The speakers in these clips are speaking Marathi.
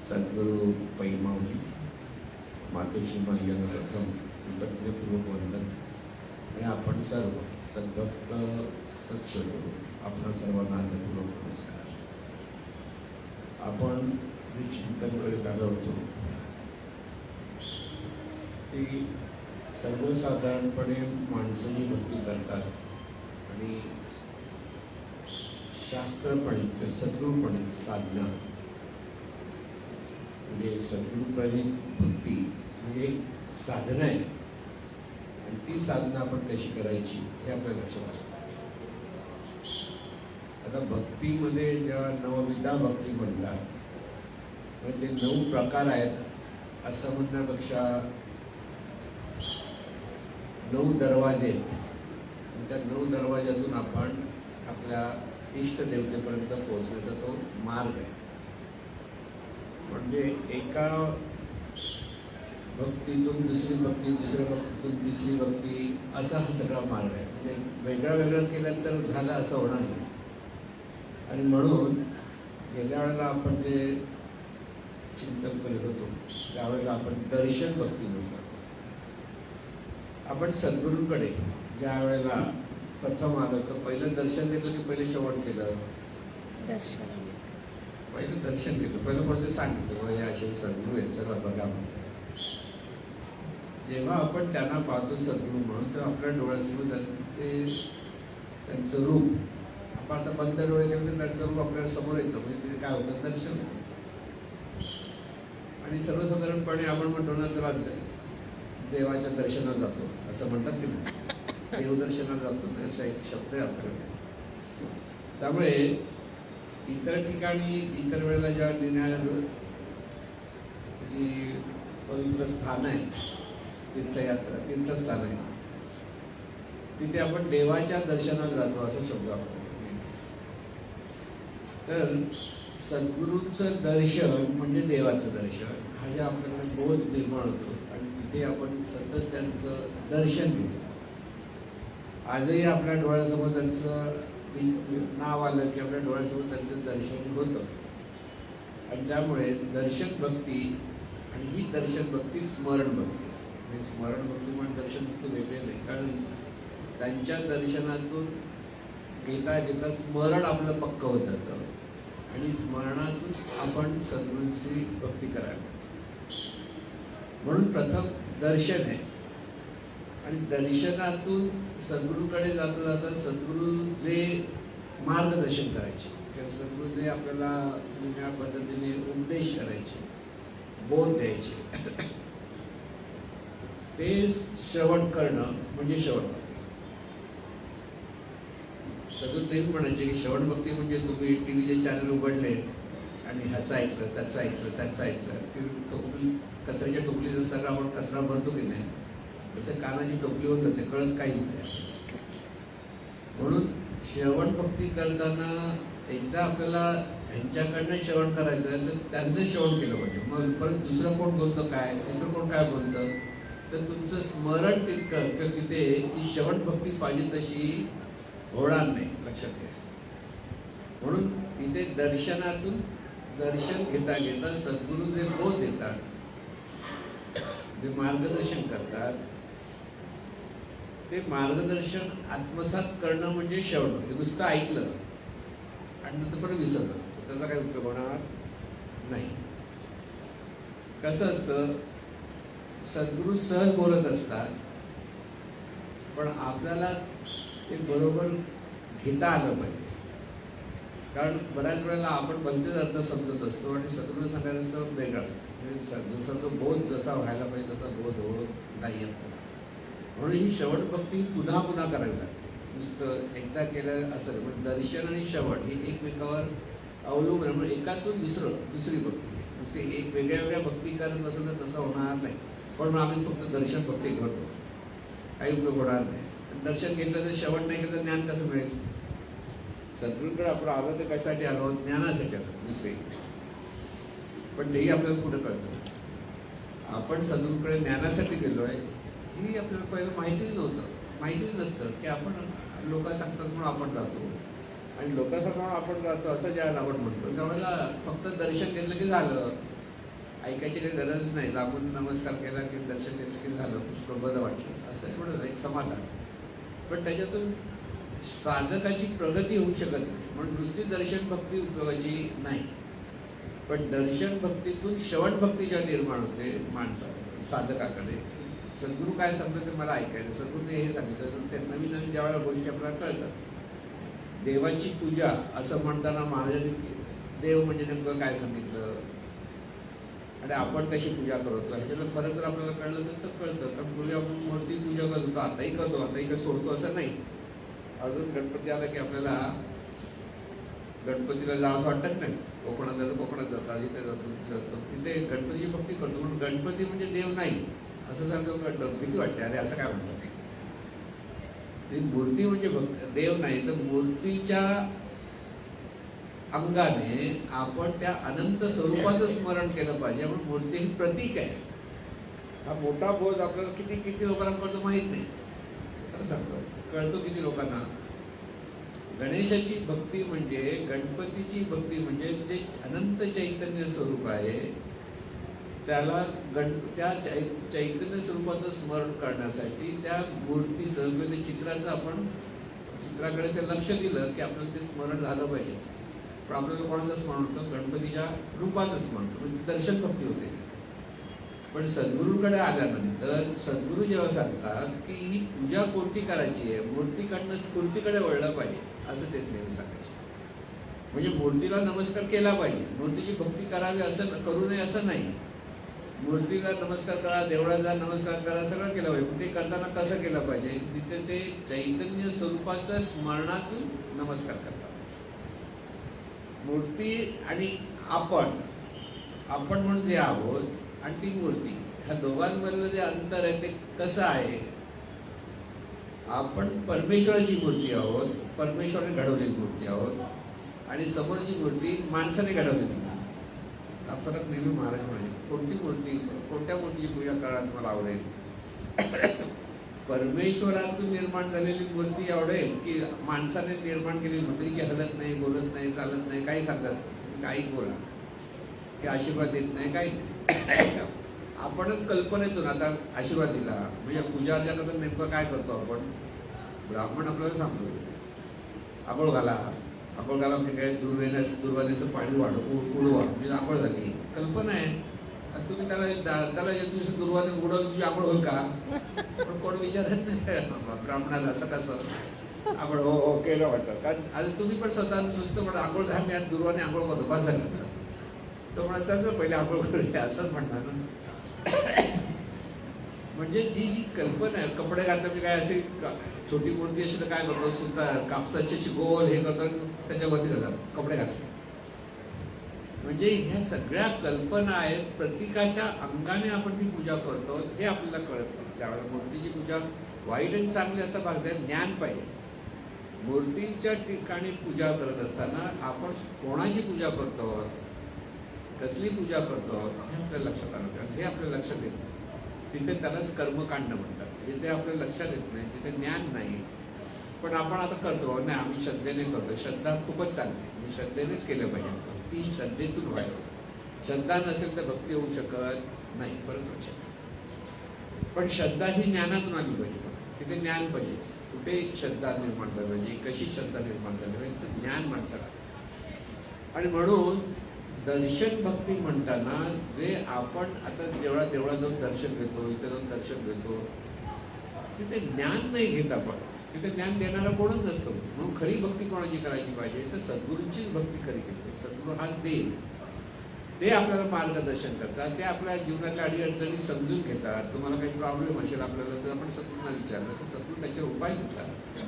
सद्गुरू पैमावली मातोश्री यांना प्रथम कृतज्ञपूर्वक वंदन आणि आपण सर्व सद्भक्त सत्सगुरू आपण सर्वांना आदरपूर्वक नमस्कार. आपण जे चिंतन करीत आलो होतो ती सर्वसाधारणपणे माणसं जी भक्ती करतात आणि शास्त्रपणे सद्गुरूपणे साधना म्हणजे सद्गुरूप्रणित भक्ती म्हणजे एक साधना आहे आणि ती साधना आपण कशी करायची हे आपल्या लक्षात आलं. आता भक्तीमध्ये जेव्हा नवविधा भक्ती म्हणतात म्हणजे 9 प्रकार आहेत असं म्हणण्यापेक्षा 9 दरवाजे आहेत आणि त्या 9 दरवाज्यातून आपण आपल्या इष्टदेवतेपर्यंत पोहोचण्याचा तो मार्ग आहे. म्हणजे एका भक्तीतून दुसरी भक्ती, दुसऱ्या भक्तीतून तिसरी भक्ती असा हा सगळा मार्ग आहे. म्हणजे वेगळं वेगळं केलं तर झालं असं होणार नाही. आणि म्हणून गेल्या वेळेला आपण जे चिंतन करत होतो त्यावेळेला आपण दर्शन भक्ती म्हणतो. आपण सद्गुरूंकडे ज्या वेळेला प्रथम आलं तर पहिलं दर्शन घेतलं की पहिले शेवट केलं? दर्शन. पहिलं दर्शन घेतलं. पहिलं म्हणजे सांगितलं हे असे सद्गुरू आहेत चला बघा. जेव्हा आपण त्यांना पाहतो सद्गुरू म्हणून तर आपल्या डोळ्यासमोर ते त्यांचं रूप आपण आता बंद डोळे केले तर त्यांचं रूप आपल्या समोर येतं. म्हणजे ते काय होतं दर्शन. आणि सर्वसाधारणपणे आपण म्हणतो ना चला देवाच्या दर्शनात जातो असं म्हणतात की नाही, देवदर्शनात जातो असा एक शब्द आहे आपल्याकडे. त्यामुळे इतर ठिकाणी इतर वेळेला ज्या देण्याची पवित्र स्थान आहे तीर्थयात्रा तीर्थस्थान आहे तिथे आपण देवाच्या दर्शनात जातो असा शब्द आपण. तर सद्गुरूंचं दर्शन म्हणजे देवाचं दर्शन हा जे आपल्याकडे बोध निर्माण होतो आणि तिथे आपण सतत त्यांचं दर्शन घेतो. आजही आपल्या डोळ्यासमोर त्यांचं नाव आलं की आपल्या डोळ्यासमोर त्यांचं दर्शन होतं. आणि त्यामुळे दर्शन भक्ती आणि ही दर्शन भक्ती स्मरण भक्ती. म्हणजे स्मरण भक्ती म्हणजे दर्शन भक्ती वेगळे नाही. कारण त्यांच्या दर्शनातून घेता घेता स्मरण आपलं पक्क होत जातं आणि स्मरणातून आपण सद्गुरूंची भक्ती करावी. म्हणून प्रथम दर्शन आहे आणि दर्शनातून सद्गुरूकडे जाता जाता सद्गुरू जे मार्गदर्शन करायचे किंवा सद्गुरू जे आपल्याला वेगळ्या पद्धतीने उपदेश करायचे बोध द्यायचे ते श्रवण करणं म्हणजे श्रवण भक्ती. सद्गुरू तेच म्हणायचे की श्रवण भक्ती म्हणजे तुम्ही टीव्हीचे चॅनल उघडले आणि ह्याचं ऐकलं त्याचं ऐकलं त्याचं ऐकलं की टोपली कचऱ्याच्या टोपलीचा सगळं आपण कचरा भरतो की नाही तसं कानाची टोपली होत जाते कळत काहीच नाही. म्हणून श्रवण भक्ती करताना एकदा आपल्याला ह्यांच्याकडनं श्रवण करायचं आहे तर त्यांचं श्रवण केलं पाहिजे. मग परत दुसरं कोण बोलतं काय तिसरं कोण काय बोलतं तर तुमचं स्मरण तितकं किंवा तिथे ती श्रवण भक्ती पाहिजे तशी होणार नाही. लक्षात घ्या. म्हणून तिथे दर्शनातून दर्शन घेता घेता सद्गुरू जे बोध देतात जे मार्गदर्शन करतात ते मार्गदर्शन आत्मसात करणं म्हणजे श्रवण भक्ती. नुसतं ऐकलं आणि नंतर पण विसरलं त्याचा काही उपयोग होणार नाही. कसं असतं सद्गुरू सहज बोलत असतात पण आपल्याला ते बरोबर घेता आलं पाहिजे. कारण बऱ्याच वेळेला आपण भलतेच अर्थ समजत असतो आणि सद्गुरू सांगायचं वेगळा म्हणजे जसा बोध जसा व्हायला पाहिजे तसा बोध होत नाही. म्हणून ही श्रवण भक्ती पुन्हा पुन्हा करावी लागते. नुसतं एकदा केलं असं पण दर्शन आणि श्रवण हे एकमेकावर अवलंबून म्हणजे एकातून दुसरी भक्ती नुसते एक वेगळ्या वेगळ्या भक्ती करत नसेल तर तसं होणार नाही. पण आम्ही फक्त दर्शन भक्ती करतो काही उपयोग होणार नाही. दर्शन घेतलं तर श्रवण नाही केलं तर ज्ञान कसं मिळेल? सद्गुरूकडे आपण आलो तर कशासाठी आलो? ज्ञानासाठी आलो दुसरे. पण तेही आपल्याला कुठं कळतं. आपण सद्गुरूकडे ज्ञानासाठी गेलो आहे ही आपल्याला पहिलं माहितीच नसतं की आपण लोक सांगतात म्हणून आपण जातो आणि लोक सांगतात आपण जातो असं ज्यावेळेला आपण म्हणतो त्यावेळेला फक्त दर्शन घेतलं की झालं ऐकायची काही गरज नाही, लागून नमस्कार केला की दर्शन घेतलं की झालं, पुष्कळ बरं वाटलं, असं एवढं एक समाधान. पण त्याच्यातून साधकाची प्रगती होऊ शकत नाही. म्हणून नुसती दर्शन भक्ती उपयोगाची नाही, पण दर्शन भक्तीतून श्रवण भक्ती जेव्हा निर्माण होते साधकाकडे, सद्गुरू काय सांगतो ते मला ऐकायचं, सद्गुरूने हे सांगितलं, तर ते नवीन नवीन ज्यावेळेला गोष्टी आपल्याला कळतात. देवाची पूजा असं म्हणताना महाराजांनी देव म्हणजे नेमकं काय सांगितलं आणि आपण कशी पूजा करतो ह्याच्यातलं फरक जर आपल्याला कळलं तर कळतं. कारण पूर्वी आपण मूर्ती पूजा करतो, आताही करतो, आताही कसं सोडतो असं नाही. अजून गणपती आला की आपल्याला गणपतीला जावं असं वाटत नाही. कोकणात जातो, कोकणात जातात, इथे जातो, तिथे जातो, तिथे गणपतीची भक्ती करतो. म्हणून गणपती म्हणजे देव नाही असं सांगतो, कळतं भीती वाटते, अरे असं काय म्हणतात. ती मूर्ती म्हणजे देव नाही, तर मूर्तीच्या अंगाने आपण त्या अनंत स्वरूपाचं स्मरण केलं पाहिजे. म्हणून मूर्ती ही प्रतीक आहे. हा मोठा बोध आपल्याला किती किती लोकांना कळतो माहीत नाही, खरं सांगतो, कळतो किती लोकांना. गणेशाची भक्ती म्हणजे, गणपतीची भक्ती म्हणजे जे अनंत चैतन्य स्वरूप आहे त्याला त्या चैतन्य स्वरूपाचं स्मरण करण्यासाठी त्या मूर्तीचं किंवा चित्राचं आपण चित्राकडे ते लक्ष दिलं की आपल्याला ते स्मरण झालं पाहिजे. पण आपल्याला कोणाचं स्मरण होतं? गणपतीच्या रूपाचं स्मरण होतं, म्हणजे दर्शन भक्ती होते. पण सद्गुरूकडे आल्यानंतर सद्गुरू जेव्हा सांगतात की ही पूजा कोणती करायची आहे, मूर्तीकडनं स्फूर्तीकडे वळलं पाहिजे असं तेच नेहमी सांगायचे. म्हणजे मूर्तीला नमस्कार केला पाहिजे, मूर्तीची भक्ती करावी असं करू नये असं नाही. मूर्तीला नमस्कार करा, देवळाला नमस्कार करा, सगळं केलं पाहिजे. ते करताना कसं केलं पाहिजे? तिथे ते चैतन्य स्वरूपाचं स्मरणातून नमस्कार करतात. मूर्ती आणि आपण म्हणून जे आहोत आणि ती मूर्ती, ह्या दोघांमधलं जे अंतर आहे ते कसं आहे? आपण परमेश्वराची मूर्ती आहोत, परमेश्वराने घडवलेली मूर्ती आहोत, आणि समोरची मूर्ती माणसाने घडवलेली. हा फरक नेहमी महाराज म्हणाले. कोणत्या मूर्तीची पूजा करायला तुम्हाला आवडेल? परमेश्वरातून निर्माण झालेली मूर्ती आवडेल की माणसाने निर्माण केलेली मूर्ती, की हलत नाही, बोलत नाही, चालत नाही, काही सांगत काही बोला की आशीर्वाद देत नाही, काही आपणच कल्पनेतून आता आशीर्वाद दिला. म्हणजे पूजा करता नेमकं काय करतो आपण? ब्राह्मण आपल्याला सांगतो आंघोळ घाला म्हणजे काय? दुर्वाण्याचं पाणी उडवा म्हणजे आंघोळ झाली, कल्पना आहे. तुम्ही त्याला तुझं दुर्वाने उडवलं तुझी आंघोळ होईल का? पण कोण विचारत नाही ब्राह्मणाला असं कसं आंघोळ हो केलं वाटतं. कारण आज तुम्ही पण स्वतः नुसतं म्हणा आंघोळ घाल, मी दुर्वाने आंघोळ करतो, बस झालं. तो म्हणा चालतं पहिले आंघोळ करूया असंच म्हणणार ना. म्हणजे जी कल्पना आहे, कपडे घातलं म्हणजे काय, अशी छोटी मूर्ती अशी तर काय करतो, सुद्धा कापसाची गोल हे करतात, त्याच्यावरती जातात कपडे घालतात. म्हणजे ह्या सगळ्या कल्पना आहेत, प्रतीकाच्या अंगाने आपण ती पूजा करतो हे आपल्याला कळत नाही. त्यावेळेला मूर्तीची पूजा वाईट आणि चांगली असं भागतात, ज्ञान पाहिजे. मूर्तीच्या ठिकाणी पूजा करत असताना आपण कोणाची पूजा करतो, कसली पूजा करतो हे आपल्याला लक्षात आलं. हे आपल्याला लक्षात येत नाही, तिथे त्यालाच कर्मकांड म्हणतात. जिथे आपल्याला लक्षात येत नाही, तिथे ज्ञान नाही. पण आपण आता करतो नाही, आम्ही श्रद्धेने करतो, श्रद्धा खूपच चांगली, मी श्रद्धेनेच केलं पाहिजे, ती श्रद्धेतून व्हायला. श्रद्धा नसेल तर भक्ती होऊ शकत नाही. परत लक्षात, पण श्रद्धा ही ज्ञानातून आली पाहिजे. तिथे ज्ञान पाहिजे. कुठे श्रद्धा निर्माण झाली पाहिजे, कशी श्रद्धा निर्माण झाली पाहिजे, तर ज्ञान माणसाला. आणि म्हणून दर्शन भक्ती म्हणताना जे आपण आता देवळात जाऊन दर्शन घेतो, इथे जाऊन दर्शन घेतो, तिथे ज्ञान नाही घेत आपण. तिथे ज्ञान देणारा कोणच नसतो. म्हणून खरी भक्ती कोणाची करायची पाहिजे, तर सद्गुरूंचीच भक्ती खरी केली. सद्गुरू हा देव, ते आपल्याला मार्गदर्शन करतात, ते आपल्या जीवनाच्या अडीअडचणी समजून घेतात. तुम्हाला काही प्रॉब्लेम असेल आपल्याला तर आपण सद्गुरूंना विचारलं तर सद्गुरू त्याचे उपाय सुचतात.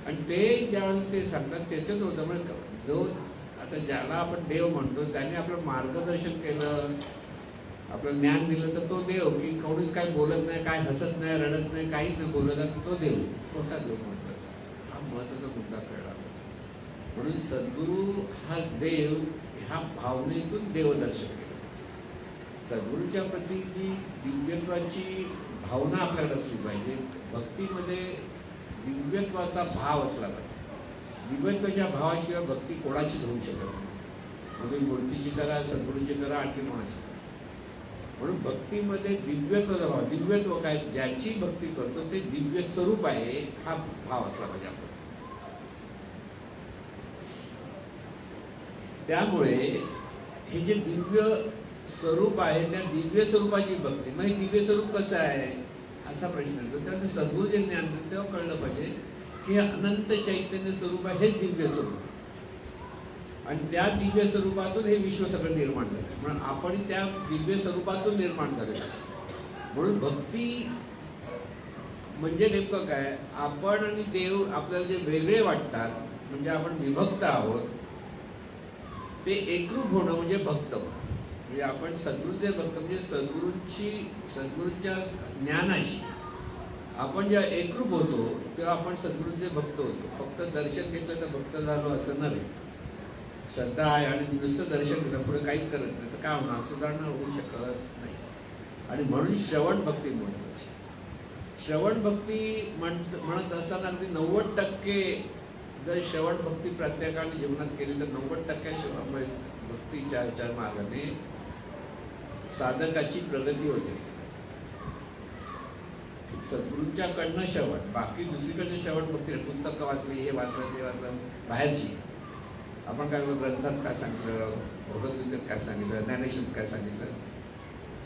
आणि ते ज्यावेळेला ते सांगतात त्याच्याच होतं. म्हणजे जो आता ज्याला आपण देव म्हणतो त्याने आपलं मार्गदर्शन केलं, आपलं ज्ञान दिलं, तर तो देव. की कोणीच काही बोलत नाही, काय हसत नाही, रडत नाही, काहीच नाही बोलत नाही, तो देव. कोणता देव महत्वाचा? हा महत्वाचा मुद्दा कळला. म्हणून सद्गुरू हा देव, ह्या भावनेतून देवदर्शन केलं. सद्गुरूच्या प्रती जी दिव्यत्वाची भावना आपल्याकडे असली पाहिजे. भक्तीमध्ये दिव्यत्वाचा भाव असला पाहिजे. दिव्यत्वाच्या भावाशिवाय भक्ती कोणाचीच होऊ शकत नाही. म्हणजे मूर्तीची करा, सद्गुरूची करा, आणखी कोणाची. म्हणून भक्तीमध्ये दिव्यत्वाचा भाव, दिव्यत्व काय, ज्याची भक्ती करतो ते दिव्य स्वरूप आहे हा भाव असला पाहिजे आपण. त्यामुळे हे जे दिव्य स्वरूप आहे त्या दिव्य स्वरूपाची भक्ती, म्हणजे दिव्य स्वरूप कसं आहे असा प्रश्न येतो. त्याचं सद्गुरू जे ज्ञान देतं तेव्हा कळलं पाहिजे की हे अनंत चैतन्य स्वरूप आहे, हेच दिव्य स्वरूप, आणि त्या दिव्य स्वरूपातून हे विश्व सगळं निर्माण झालं. म्हणून आपण त्या दिव्य स्वरूपातून निर्माण झालेलं. म्हणून भक्ती म्हणजे नेमकं काय, आपण आणि देव आपल्याला जे वेगळे वाटतात म्हणजे आपण विभक्त आहोत, ते एकरूप होणं म्हणजे भक्त होणं. म्हणजे आपण सद्गुरूचे भक्त म्हणजे सद्गुरूच्या ज्ञानाशी आपण जेव्हा एकरूप होतो तेव्हा आपण सद्गुरूचे भक्त होतो. फक्त दर्शन घेतलं तर भक्त झालो असं नव्हे. श्रद्धा आहे आणि नुसतं दर्शन घेतलं पुढे काहीच करत नाही तर काय होणार, सुधारणा होऊ शकत नाही. आणि म्हणून श्रवण भक्ती महत्वाची. श्रवण भक्ती म्हणत असताना अगदी 90% जर श्रवण भक्ती प्रत्येकाने जीवनात केली तर 90% भक्तीच्या मार्गाने साधकाची प्रगती होते. सद्गुरूंच्याकडनं श्रवण, बाकी दुसरीकडे श्रवण भक्ती, पुस्तकं वाचली, हे वाचलं ते वाचलं, बाहेरची आपण काय ग्रंथात काय सांगितलं, भगवद्गीतेत काय सांगितलं, ज्ञानेश्वरीत काय सांगितलं,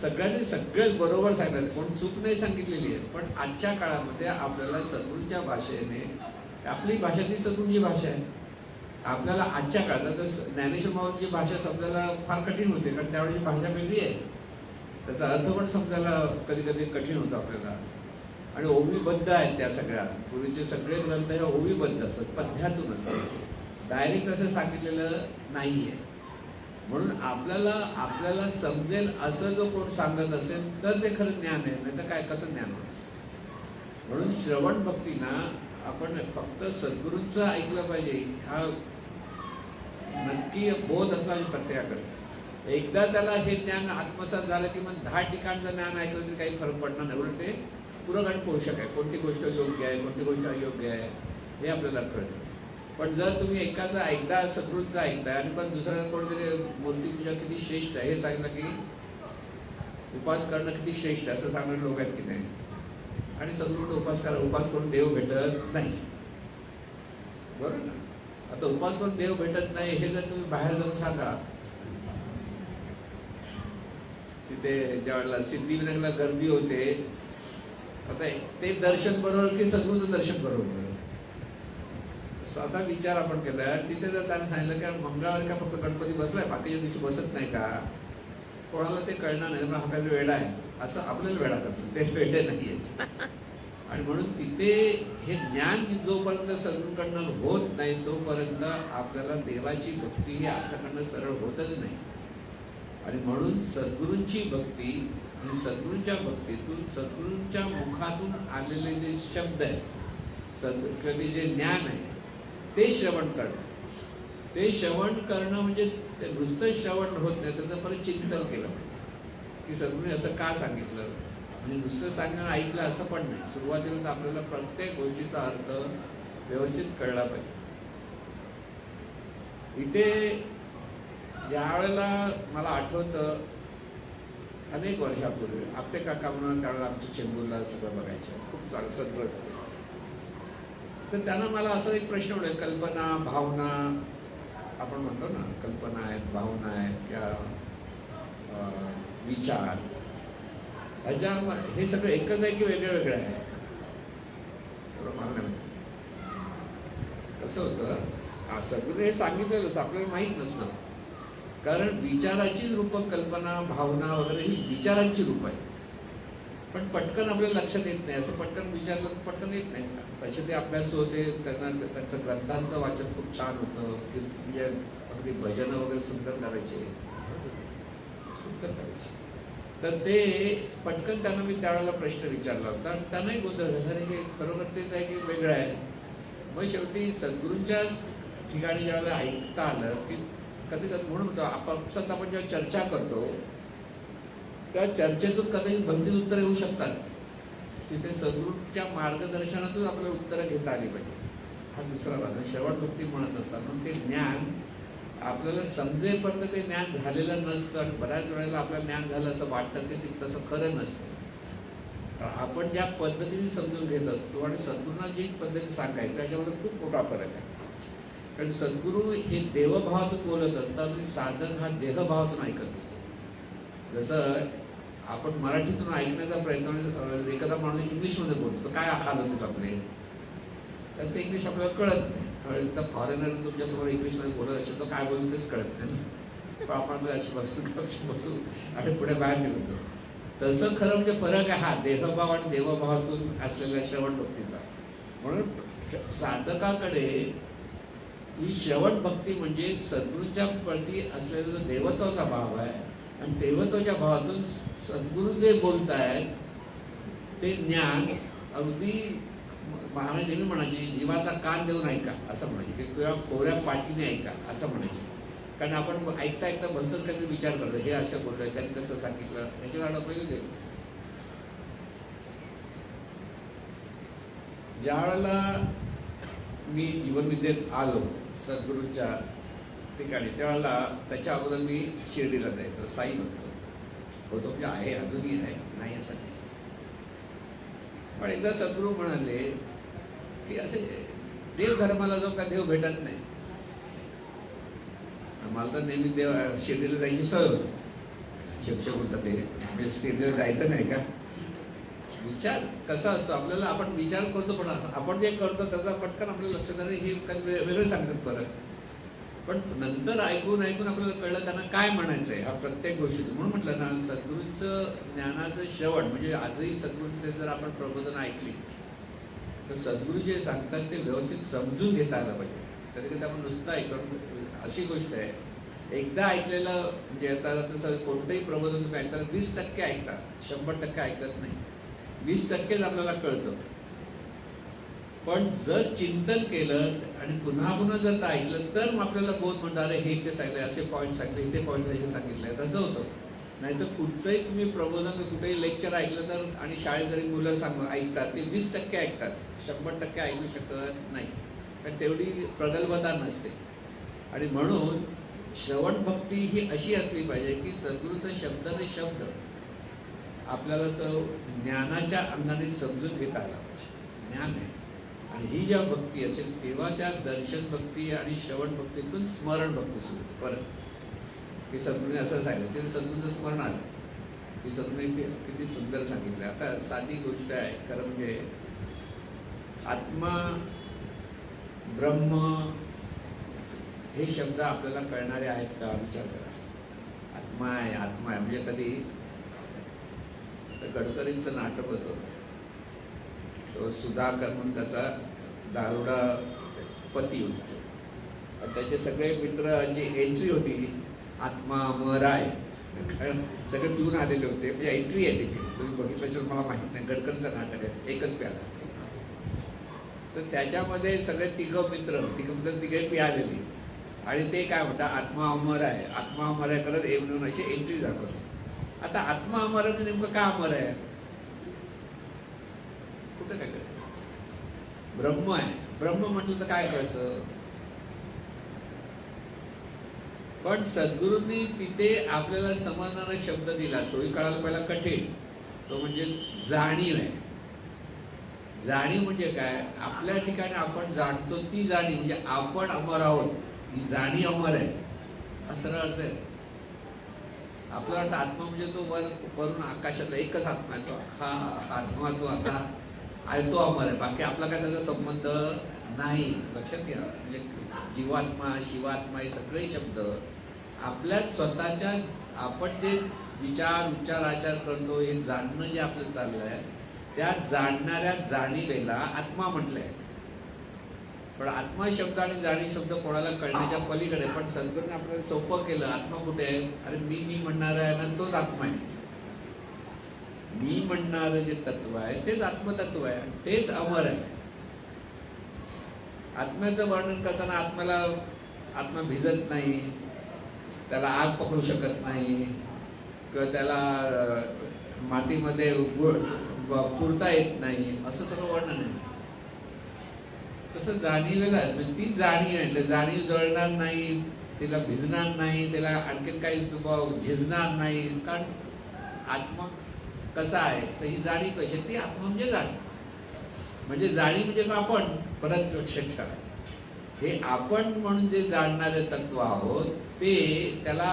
सगळ्यांनी सगळेच बरोबर सांगितलं, कोण चूक नाही सांगितलेली आहे. पण आजच्या काळामध्ये आपल्याला सद्गुरूंच्या भाषेने, आपली भाषा ती सद्गुरूंची भाषा आहे. आपल्याला आजच्या काळात तर ज्ञानेश्वर माऊलींची भाषा समजायला फार कठीण होते, कारण त्यावेळेची भाषा वेगळी आहे, त्याचा अर्थ पण समजायला कधी कधी कठीण होतं आपल्याला. आणि ओवीबद्ध आहेत त्या सगळ्या, पूर्वीचे सगळे ग्रंथ हे ओवीबद्ध असतात, पद्यातून असतात, डायरेक्ट असं सांगितलेलं नाही आहे. म्हणून आपल्याला समजेल असं जो कोण सांगत असेल तर ते खरं ज्ञान आहे, नाही तर काय कसं ज्ञान होतं. म्हणून श्रवण भक्तीना आपण फक्त सद्गुरूंचं ऐकलं पाहिजे हा नक्की बोध असला प्रत्येकाकडे. एकदा त्याला हे ज्ञान आत्मसात झालं की मग 10 ठिकाणचं ज्ञान ऐकलं तरी काही फरक पडणार नाही. उलट ते पुरं पोषक आहे, कोणती गोष्ट योग्य आहे कोणती गोष्ट अयोग्य आहे हे आपल्याला कळतं. पण जर तुम्ही एकदा सद्गुरूंचं ऐकताय आणि पण दुसऱ्या कोणतरी मूर्ती पूजा किती श्रेष्ठ आहे हे सांगितलं की उपास करणं किती श्रेष्ठ असं सांगणारे लोक आहेत की नाही, आणि सद्गुरूंचा उपास करून देव भेटत नाही, बरोबर ना. आता उपास करून देव भेटत नाही हे जर तुम्ही बाहेर जाऊन सांगा, तिथे ज्यावेळेला सिद्धिविनायकला गर्दी होते, आता ते दर्शन बरोबर की सद्गुरूचं दर्शन बरोबर, स्वतः विचार आपण केला. तिथे जर त्याने सांगितलं की मंगळवारी का फक्त गणपती बसलाय, बाकीच्या दिवशी बसत नाही का, कोणाला ते कळणार नाही, मग हा काही वेडा आहे असं आपल्याला वेडा करतो, ते वेडे नाहीये. आणि म्हणून तिथे हे ज्ञान जोपर्यंत सद्गुरूकडनं होत नाही तोपर्यंत आपल्याला देवाची भक्ती ही आपल्याकडनं सरळ होतच नाही. आणि म्हणून सद्गुरूंची भक्ती आणि सद्गुरूंच्या भक्तीतून सद्गुरूंच्या मुखातून आलेले जे शब्द आहेत, सद्गुरूचे जे ज्ञान आहे ते श्रवण करणं. ते श्रवण करणं म्हणजे ते नुसतं श्रवण होत नाही, त्याचं परत चिंतन केलं की सद्गुरूंनी असं का सांगितलं. म्हणजे नुसतं सांगणं ऐकलं असं पण नाही, सुरुवातीला तर आपल्याला प्रत्येक गोष्टीचा अर्थ व्यवस्थित कळला पाहिजे. इथे ज्या वेळेला मला आठवतं अनेक वर्षापूर्वी आपटे काका म्हणून त्यावेळेला आमच्या चेंबूरला सगळं बघायचं, खूप सगळं. तर त्यांना मला असा एक प्रश्न पडेल, कल्पना भावना आपण म्हणतो ना, कल्पना आहेत, भावना आहेत किंवा विचार, ह्याच्या हे सगळं एकच आहे की वेगळं वेगळं आहे, मला नाही माहिती. कसं होतं सगळं हे सांगितलेलं आपल्याला माहीत नसतं, कारण विचाराचीच रूपं कल्पना भावना वगैरे ही विचारांची रूप आहे. पण पटकन आपल्याला लक्षात येत नाही, असं पटकन विचारलं तर पटकन येत नाही. तसे ते अभ्यास होते, त्यांना त्यांचं ग्रंथांचं वाचन खूप छान होतं, म्हणजे अगदी भजनं वगैरे सुंदर करायचे. तर ते पटकन त्यांना मी त्यावेळेला प्रश्न विचारला होता, त्यांनाही गोंधळ झाला, हे खरोखर तेच आहे की वेगळं आहे. मग शेवटी सद्गुरूंच्या ठिकाणी ज्यावेळेला ऐकता आलं की कधी कधी म्हणून होतं आपापसात आपण जेव्हा चर्चा करतो त्या चर्चेतून कदाचित भलती उत्तरं येऊ शकतात, तिथे सद्गुरूंच्या मार्गदर्शनातून आपल्याला उत्तरं घेता आली पाहिजे. हा दुसरा भाग श्रवण भक्ती म्हणत असतात. म्हणून ते ज्ञान आपल्याला समजेपर्यंत ते ज्ञान झालेलं नसतं आणि बऱ्याच वेळेला आपल्याला ज्ञान झालं असं वाटतं ते तसं खरं नसतं. आपण ज्या पद्धतीने समजून घेत असतो आणि सद्गुरूंना जी पद्धती सांगायची त्याच्यामध्ये खूप मोठा फरक आहे. कारण सद्गुरू हे देवभावातून बोलत असतात आणि साधक हा देहभावातून ऐकत असतो. जसं आपण मराठीतून ऐकण्याचा प्रयत्न, एखादा माणूस इंग्लिशमध्ये बोलतो काय हाल होतात आपले, त्याचं इंग्लिश आपल्याला कळत नाही. एकदा फॉरेनर तुमच्यासमोर इंग्लिशमध्ये बोलत असेल तर काय बोलून तेच कळत नाही. आपण अशी बसू आणि पुढे बाहेर निघतो. तसं खरं म्हणजे फरक आहे हा देहभाव आणि देवभावातून असलेल्या श्रवण भक्तीचा. म्हणून साधकाकडे ही श्रवण भक्ती म्हणजे सद्गुरूच्या प्रती असलेला देवत्वाचा भाव आहे आणि देवत्वाच्या भावातून सद्गुरू जे बोलतायत ते ज्ञान अगदी महाराज नेहमी म्हणायचे जीवाचा कान देऊन ऐका असं म्हणायचे किंवा कोऱ्या पाठीने ऐका असं म्हणायचे. कारण आपण ऐकता ऐकता भलतंच काहीतरी विचार करतो, हे असं बोलतोय त्यांनी कसं सांगितलं याच्यावर पहिले ते. ज्या वेळेला मी जीवनविद्येत आलो सद्गुरूंच्या ठिकाणी त्यावेळेला त्याच्या अगोदर मी शिर्डीला जायचो, साई होतो म्हणजे आहे अजूनही आहे नाही असं नाही. पण एकदा सद्गुरू म्हणाले की असे देव धर्माला जो का देव भेटत नाही. मला तर नेहमी देव शिर्डीला जायची सवय होती. शिक्षक होतं ते म्हणजे शिर्डीला जायचं नाही का. विचार कसा असतो आपल्याला, आपण विचार करतो पण आपण जे करतो त्याचा पटकन आपल्याला लक्षात आलं हे वेगळं सांगतात परत. पण नंतर ऐकून ऐकून आपल्याला कळलं त्यांना काय म्हणायचं आहे हा प्रत्येक गोष्टीत. म्हणून म्हटलं ना सद्गुरूंचं ज्ञानाचं श्रवण म्हणजे आजही सद्गुरूंचे जर आपण प्रबोधन ऐकली तर सद्गुरू जे सांगतात ते व्यवस्थित समजून घेता आलं पाहिजे. कधी कधी आपण नुसतं ऐकून अशी गोष्ट आहे एकदा ऐकलेलं म्हणजे आता तसं कोणतंही प्रबोधन तुम्ही ऐकता 20% ऐकता, 100% ऐकत नाही. 20%च आपल्याला कळतं. पण जर चिंतन केलं आणि पुन्हा पुन्हा जर ते ऐकलं तर मग आपल्याला बोध म्हणणार हे इथे सांगितलं, असे पॉईंट सांगितले, इथे पॉईंट असे सांगितलंय, तसं होतं. नाहीतर कुठचंही तुम्ही प्रबोधन कुठेही लेक्चर ऐकलं तर आणि शाळेत जरी मुलं ऐकतात ते 20% ऐकतात, 100% ऐकू शकत नाही. कारण तेवढी प्रगल्भता नसते. आणि म्हणून श्रवण भक्ती ही अशी असली पाहिजे की सद्गुरूचा शब्दाने शब्द आपल्याला तो ज्ञानाच्या अंगाने समजून घेता आला पाहिजे. ज्ञान आहे आणि ही जेव्हा भक्ती असेल तेव्हा त्या दर्शन भक्ती आणि श्रवण भक्तीतून स्मरण भक्ती सुरू होते. परत की सद्गुरूने असं सांगितलं ते सद्गुरूचं स्मरण आलं की सद्गुरूने किती सुंदर सांगितलं. आता साधी गोष्ट आहे खरं म्हणजे आत्मा ब्रह्म हे शब्द आपल्याला कळणारे आहेत का विचार करा. आत्मा आहे म्हणजे कधी गडकरींचं नाटक होतं तो सुधाकर म्हणून त्याचा दारुडा पती होता. त्याचे सगळे मित्रांची एंट्री होती आत्मा अमर आहे सगळे पिऊन आलेले होते. म्हणजे एंट्री आहे त्याची तुम्ही बघितल्याशिवाय मला माहित नाही. गडकरींचं नाटक आहे एकच प्याला. तर त्याच्यामध्ये सगळे तिघं तिघे पियालेली आणि ते काय म्हणतात आत्मा अमर आहे करत म्हणून अशी एंट्री दाखवली. आता आत्मा अमर आहे नेमकं काय अमर आहे कुठं काय कळतं. ब्रह्म आहे. ब्रह्म म्हटलं तर काय कळतं. पण सद्गुरूंनी तिथे आपल्याला समजणारा शब्द दिला तोही कळायला पहिला कठीण. तो म्हणजे जाणीव आहे. जाणीव म्हणजे काय आपल्या ठिकाणी आपण जाणतो ती जाणीव म्हणजे आपण अमर आहोत ही जाणीव अमर आहे असं अर्थ आहे. आपला अर्थ आत्मा म्हणजे तो वरून आकाशातला एकच आत्मा आहे. तो हा आत्मा तो असा आहे तो अमर आहे. बाकी आपला काय त्याचा संबंध नाही. लक्षात घ्या. म्हणजे जीवात्मा शिवात्मा हे सगळे शब्द आपल्या स्वतःच्या आपण जे विचार आचार करतो हे जाणणं जे आपलं चाललं आहे त्या जाणणाऱ्या जाणीवेला आत्मा म्हटलंय. पण आत्मा शब्द आणि जाणीव शब्द कोणाला कळण्याच्या पलीकडे. पण सद्गुरूने आपल्याला सोपं केलं. आत्मा कुठे आहे. अरे मी म्हणणार आहे ना तोच आत्मा आहे. मी म्हणणारं जे तत्व आहे तेच आत्मतत्व आहे. तेच अमर आहे. आत्म्याचं वर्णन करताना आत्मा भिजत नाही, त्याला आग पकडू शकत नाही किंवा त्याला मातीमध्ये पुरता येत नाही असं सगळं वर्णन आहे. तसं जाणीवेला म्हणजे ती जाणीव आहे. जाणीव जळणार नाही तिला भिजणार नाही, त्याला आणखीन काही झिजणार नाही. कारण आत्मा कसा आहे, तर ही जाणीव कशी, ती आत्मा म्हणजे जाणीव. म्हणजे जाणीव म्हणजे आपण परत लक्षात ठेवा, हे आपण म्हणून जे जाणणारे तत्व आहोत ते त्याला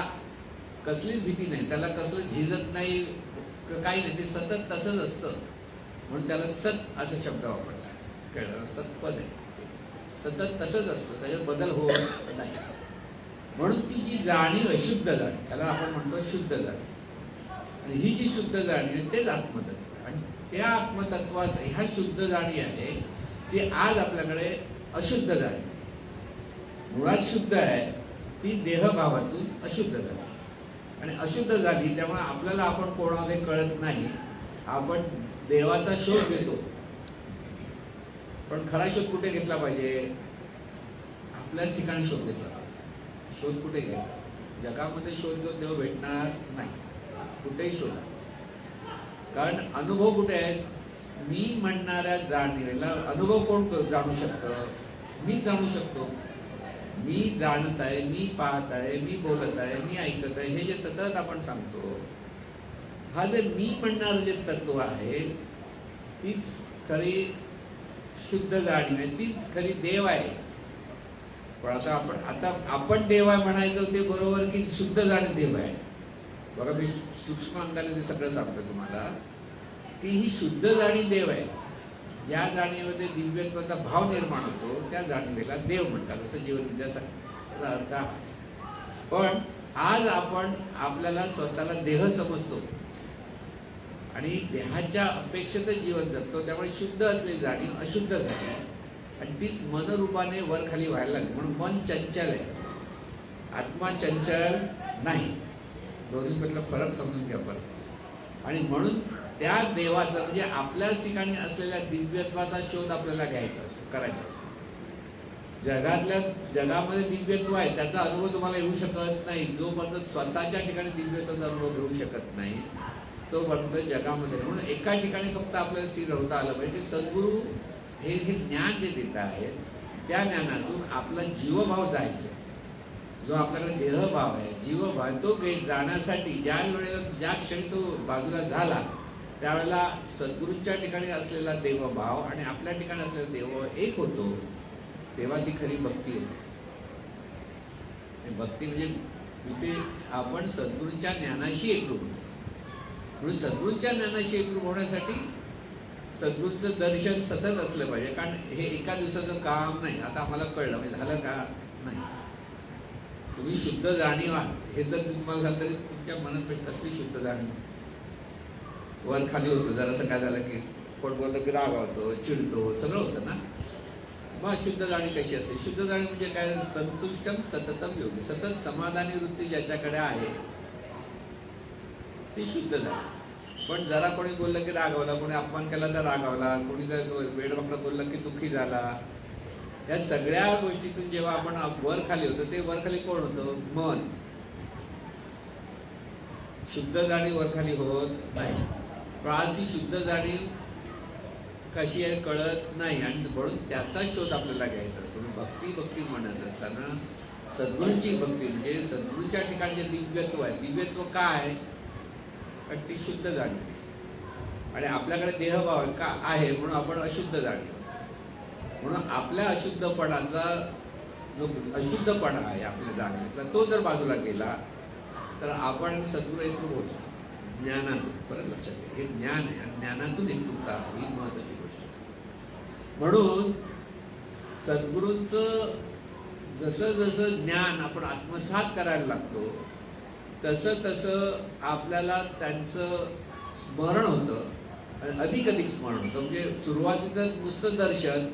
कसलीच भीती नाही, त्याला कसलं झिजत नाही, काही नाही, ते सतत तसंच असतं. म्हणून त्याला सत असा शब्द वापरला, कळलं? सत्पद आहे, सतत तसंच असतं, त्याच्यात बदल होत नाही. म्हणून ती जी जाणीव अशुद्ध जाणीव, त्याला आपण म्हणतो शुद्ध जाणीव. आणि ही जी शुद्ध जाणीव आहे तेच आत्मतत्व. आणि त्या आत्मतत्वात ह्या शुद्ध जाणीव आहे ती आज आपल्याकडे अशुद्ध जाणीव, मुळात शुद्ध आहे, ती देहभावातून अशुद्ध झाली. आणि अशुद्ध झाली त्यामुळे आपल्याला आपण कोणाला कळत नाही, आपण देवाचा शोध घेतो. पण खरा शोध कुठे घेतला पाहिजे? आपल्याच ठिकाणी शोध घेतला पाहिजे. शोध कुठे घ्यायचा? जगामध्ये शोध घेऊन देव भेटणार नाही, कुठेही शोधा. कारण अनुभव कुठे आहेत? मी म्हणणाऱ्या जाणीवेला अनुभव कोण जाणू शकतं? मीच जाणू शकतो. मी जाणत आहे, मी पाहत आहे, मी बोलत आहे, मी ऐकत आहे, हे जे सतत आपण सांगतो, हा जे मी म्हणणारं जे तत्व आहे तीच खरी शुद्ध जाणीव आहे, तीच खरी देव आहे. पण आता आपण देव आहे म्हणायचं ते बरोबर की शुद्ध जाणीव देव आहे? बघा, मी सूक्ष्म अंगाने ते सगळं सांगतो तुम्हाला की ही शुद्ध जाणीव देव आहे. ज्या जाणीवेमध्ये दिव्यत्वाचा भाव निर्माण होतो त्या जाणीवेला देव म्हणतात, असं जीवनविद्याचा अर्थ आहे. पण आज आपण आपल्याला स्वतःला देह समजतो आणि देहाच्या अपेक्षेतच जीवन जगतो. त्यामुळे शुद्ध असलेली जाणीव अशुद्ध झाली आणि तीच मनरूपाने वर खाली व्हायला लागली. म्हणून मन चंचल आहे, आत्मा चंचल नाही. दोन्हीमधला फरक समजून घ्या परत. आणि म्हणून त्या देवाचा म्हणजे आपल्याच ठिकाणी असलेल्या दिव्यत्वाचा शोध आपल्याला घ्यायचा असतो, करायचा असतो. जगामध्ये दिव्यत्व आहे त्याचा अनुभव तुम्हाला येऊ शकत नाही जोपर्यंत स्वतःच्या ठिकाणी दिव्यत्वाचा अनुभव घेऊ शकत नाही तोपर्यंत जगामध्ये. म्हणून एका ठिकाणी फक्त आपल्याला स्थिर होता आलं पाहिजे. सद्गुरू हे ज्ञान जे देत आहेत त्या ज्ञानातून आपला जीवभाव जायचा, जो आपल्याकडे देहभाव आहे, जीवभाव, तो जाण्यासाठी ज्या वेळेला ज्या क्षणी तो बाजूला झाला त्यावेळेला सद्गुरूंच्या ठिकाणी असलेला देवभाव आणि आपल्या ठिकाणी असलेला देवभाव एक होतो, तेव्हा ती खरी भक्ती होते. भक्ती म्हणजे तिथे आपण सद्गुरूंच्या ज्ञानाशी एकरूप होतो. म्हणून सद्गुरूंच्या ज्ञानाशी एकरूप होण्यासाठी सद्गुरूंचं दर्शन सतत असलं पाहिजे. कारण हे एका दिवसाचं काम नाही. आता आम्हाला कळलं म्हणजे झालं का? नाही. तुम्ही शुद्ध जाणीव हे जर तुम्हाला झालं तरी तुमच्या मनात कसली शुद्ध जाणीव? वर खाली होतं, जरासं काय झालं की कोण बोललं की रागावतो, चिडतो, सगळं होतं ना. मग शुद्ध जाणीव कशी असते? शुद्ध जाणीव म्हणजे काय? संतुष्टम सततम योगी, सतत समाधानी वृत्ती ज्याच्याकडे आहे ती शुद्ध जाणीव. पण जरा कोणी बोललं की रागावला, कोणी अपमान केला तर रागावला, कोणी जर वेडवाकडं बोललं की दुःखी झाला. या सगळ्या गोष्टीतून जेव्हा आपण वर खाली होतो ते वर खाली कोण होतं? मन. शुद्ध जाणीव वर खाली होत नाही. पण आज ती शुद्ध जाणीव कशी आहे कळत नाही आणि म्हणून त्याचा शोध आपल्याला घ्यायचा असतो. भक्ती म्हणत असताना सद्गुरूंची भक्ती म्हणजे सद्गुरूच्या ठिकाणी जे दिव्यत्व आहे, दिव्यत्व काय? कारण ती शुद्ध जाणीव आणि आपल्याकडे देहभाव का आहे म्हणून आपण अशुद्ध जाणीव. म्हणून आपल्या अशुद्धपणाचा जो अशुद्धपणा आहे आपल्या जाणीवेतला तो जर बाजूला गेला तर आपण सद्गुरू एकरूप होतो ज्ञानातून. परत लक्षात घ्या, हे ज्ञान आहे आणि ज्ञानातून एकरूपता ही महत्वाची गोष्ट आहे. म्हणून सद्गुरूंचं जसं जसं ज्ञान आपण आत्मसात करायला लागतो तसं तसं आपल्याला त्यांचं स्मरण होतं आणि अधिक अधिक स्मरण होतं. म्हणजे सुरुवातीचं नुसतं दर्शन,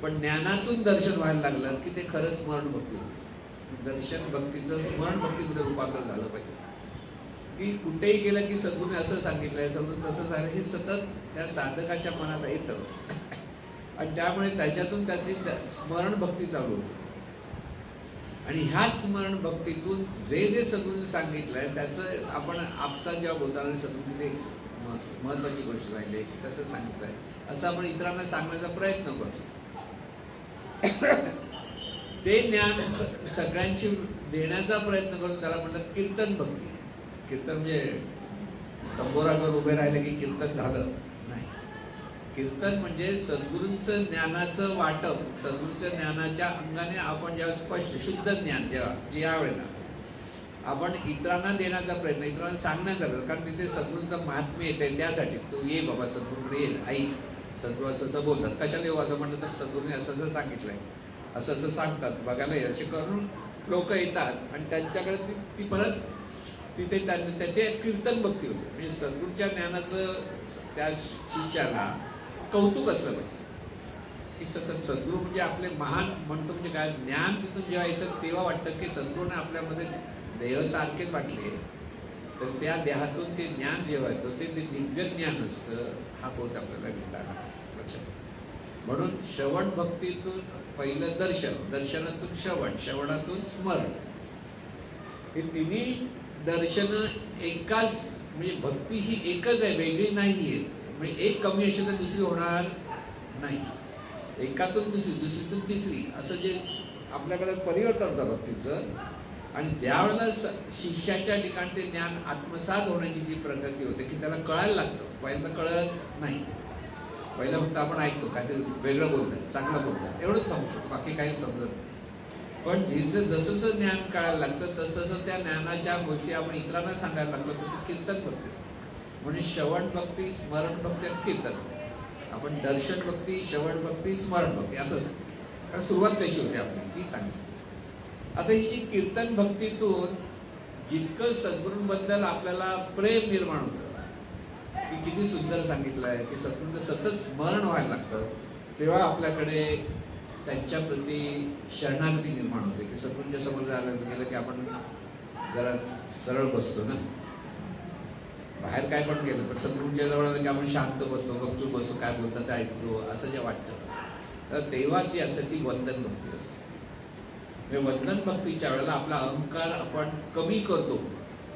पण ज्ञानातून दर्शन व्हायला लागलं की ते खरं स्मरण भक्ती होतं. दर्शन भक्तीचं स्मरण भक्तीमध्ये रूपांतर झालं पाहिजे. की कुठेही गेलं की सद्गुरूने असं सांगितलंय, सद्गुरू तसं झालं, हे सतत त्या साधकाच्या मनात येतं आणि त्यामुळे त्याच्यातून त्याची स्मरण भक्ती चालू होते. आणि ह्या स्मरण भक्तीतून जे जे सद्गुरूने सांगितलंय त्याचं आपण आपसात जेव्हा बोलताना सद्गुरूने महत्वाची गोष्ट सांगितली की कसं सांगितलंय असं आपण इतरांना सांगण्याचा प्रयत्न करतो. ते ज्ञान सगळ्यांची देण्याचा प्रयत्न करून त्याला म्हणतात कीर्तन भक्ती. कीर्तन म्हणजे तंबोरावर उभे राहिले की कीर्तन झालं नाही. कीर्तन म्हणजे सद्गुरूंचं ज्ञानाचं वाटप, सद्गुरूंच्या ज्ञानाच्या अंगाने आपण जेव्हा स्पष्ट शुद्ध ज्ञान ज्या वेळेला आपण इतरांना देण्याचा प्रयत्न, इतरांना सांगण्याचा प्रयत्न, कारण तिथे सद्गुरूंचं महात्म्य येते त्यासाठी तू ये बाबा सद्गुरूकडे ये, आई सद्गुरू असं असं बोलतात. कशाला येऊ असं म्हणतात तर सद्गुरूने असं असं सांगितलंय, असं असं सांगतात, बघायला असे करून लोक येतात आणि त्यांच्याकडे ती परत तिथे त्याचे कीर्तन भक्ती होते. म्हणजे सद्गुरूच्या ज्ञानाचं त्या शिष्याला कौतुक असलं पाहिजे की सतत सद्गुरू म्हणजे आपले महान म्हणतो. म्हणजे काय ज्ञान तिथून जेव्हा येतं तेव्हा वाटतं की सद्गुरूने आपल्यामध्ये देह सारखेच वाटले, तर त्या देहातून ते ज्ञान जेव्हा येतं ते दिव्य ज्ञान असतं. हा बोध आपल्याला घेतला लक्षात. म्हणून श्रवण भक्तीतून पहिलं दर्शन, दर्शनातून श्रवण, श्रवणातून स्मरण, हे तिन्ही दर्शन एकाच, म्हणजे भक्ती ही एकच आहे, वेगळी नाही आहे. म्हणजे एक कमी असेल तर दुसरी होणार नाही, एकातून दुसरी, दुसरीतून तिसरी, असं जे आपल्याकडे परिवर्तन होतं भक्तीचं. आणि ज्यावेळेला शिष्याच्या ठिकाणी ते ज्ञान आत्मसात होण्याची जी प्रगती होते की त्याला कळायला लागतं. पहिल्यांदा कळत नाही, पहिला फक्त आपण ऐकतो काहीतरी वेगळं बोलतात, चांगलं बोलतात, एवढंच समजतो, बाकी काही समजत नाही. पण जिथं जसं जसं ज्ञान कळायला लागतं तसं तसं त्या ज्ञानाच्या गोष्टी आपण इतरांना सांगायला लागलो तर ते कीर्तन भक्ती. म्हणजे श्रवण भक्ती, स्मरण भक्ती आणि कीर्तन. आपण दर्शन भक्ती, श्रवण भक्ती, स्मरण भक्ती असं, कारण सुरुवात कशी होते आपली ती सांगितली. आता ही कीर्तन भक्तीतून जितकं सद्गुरूंबद्दल आपल्याला प्रेम निर्माण होतं, की किती सुंदर सांगितलं आहे की सद्गुरूंचं सतत स्मरण व्हायला लागतं, तेव्हा आपल्याकडे त्यांच्या प्रती शरणागती निर्माण होते. की सद्गुरूंच्या समोर जायला गेलं की आपण जरा सरळ बसतो ना, बाहेर काय पण गेलं पण सद्गुरूंच्या जवळ आलं की आपण शांत बसतो, गपचूप बसतो, काय बोलतात ते ऐकतो, असं जे वाटतं. तर तेव्हा जी असते ती वंदन भक्ती असते. वंदन भक्तीच्या वेळेला आपला अहंकार आपण कमी करतो,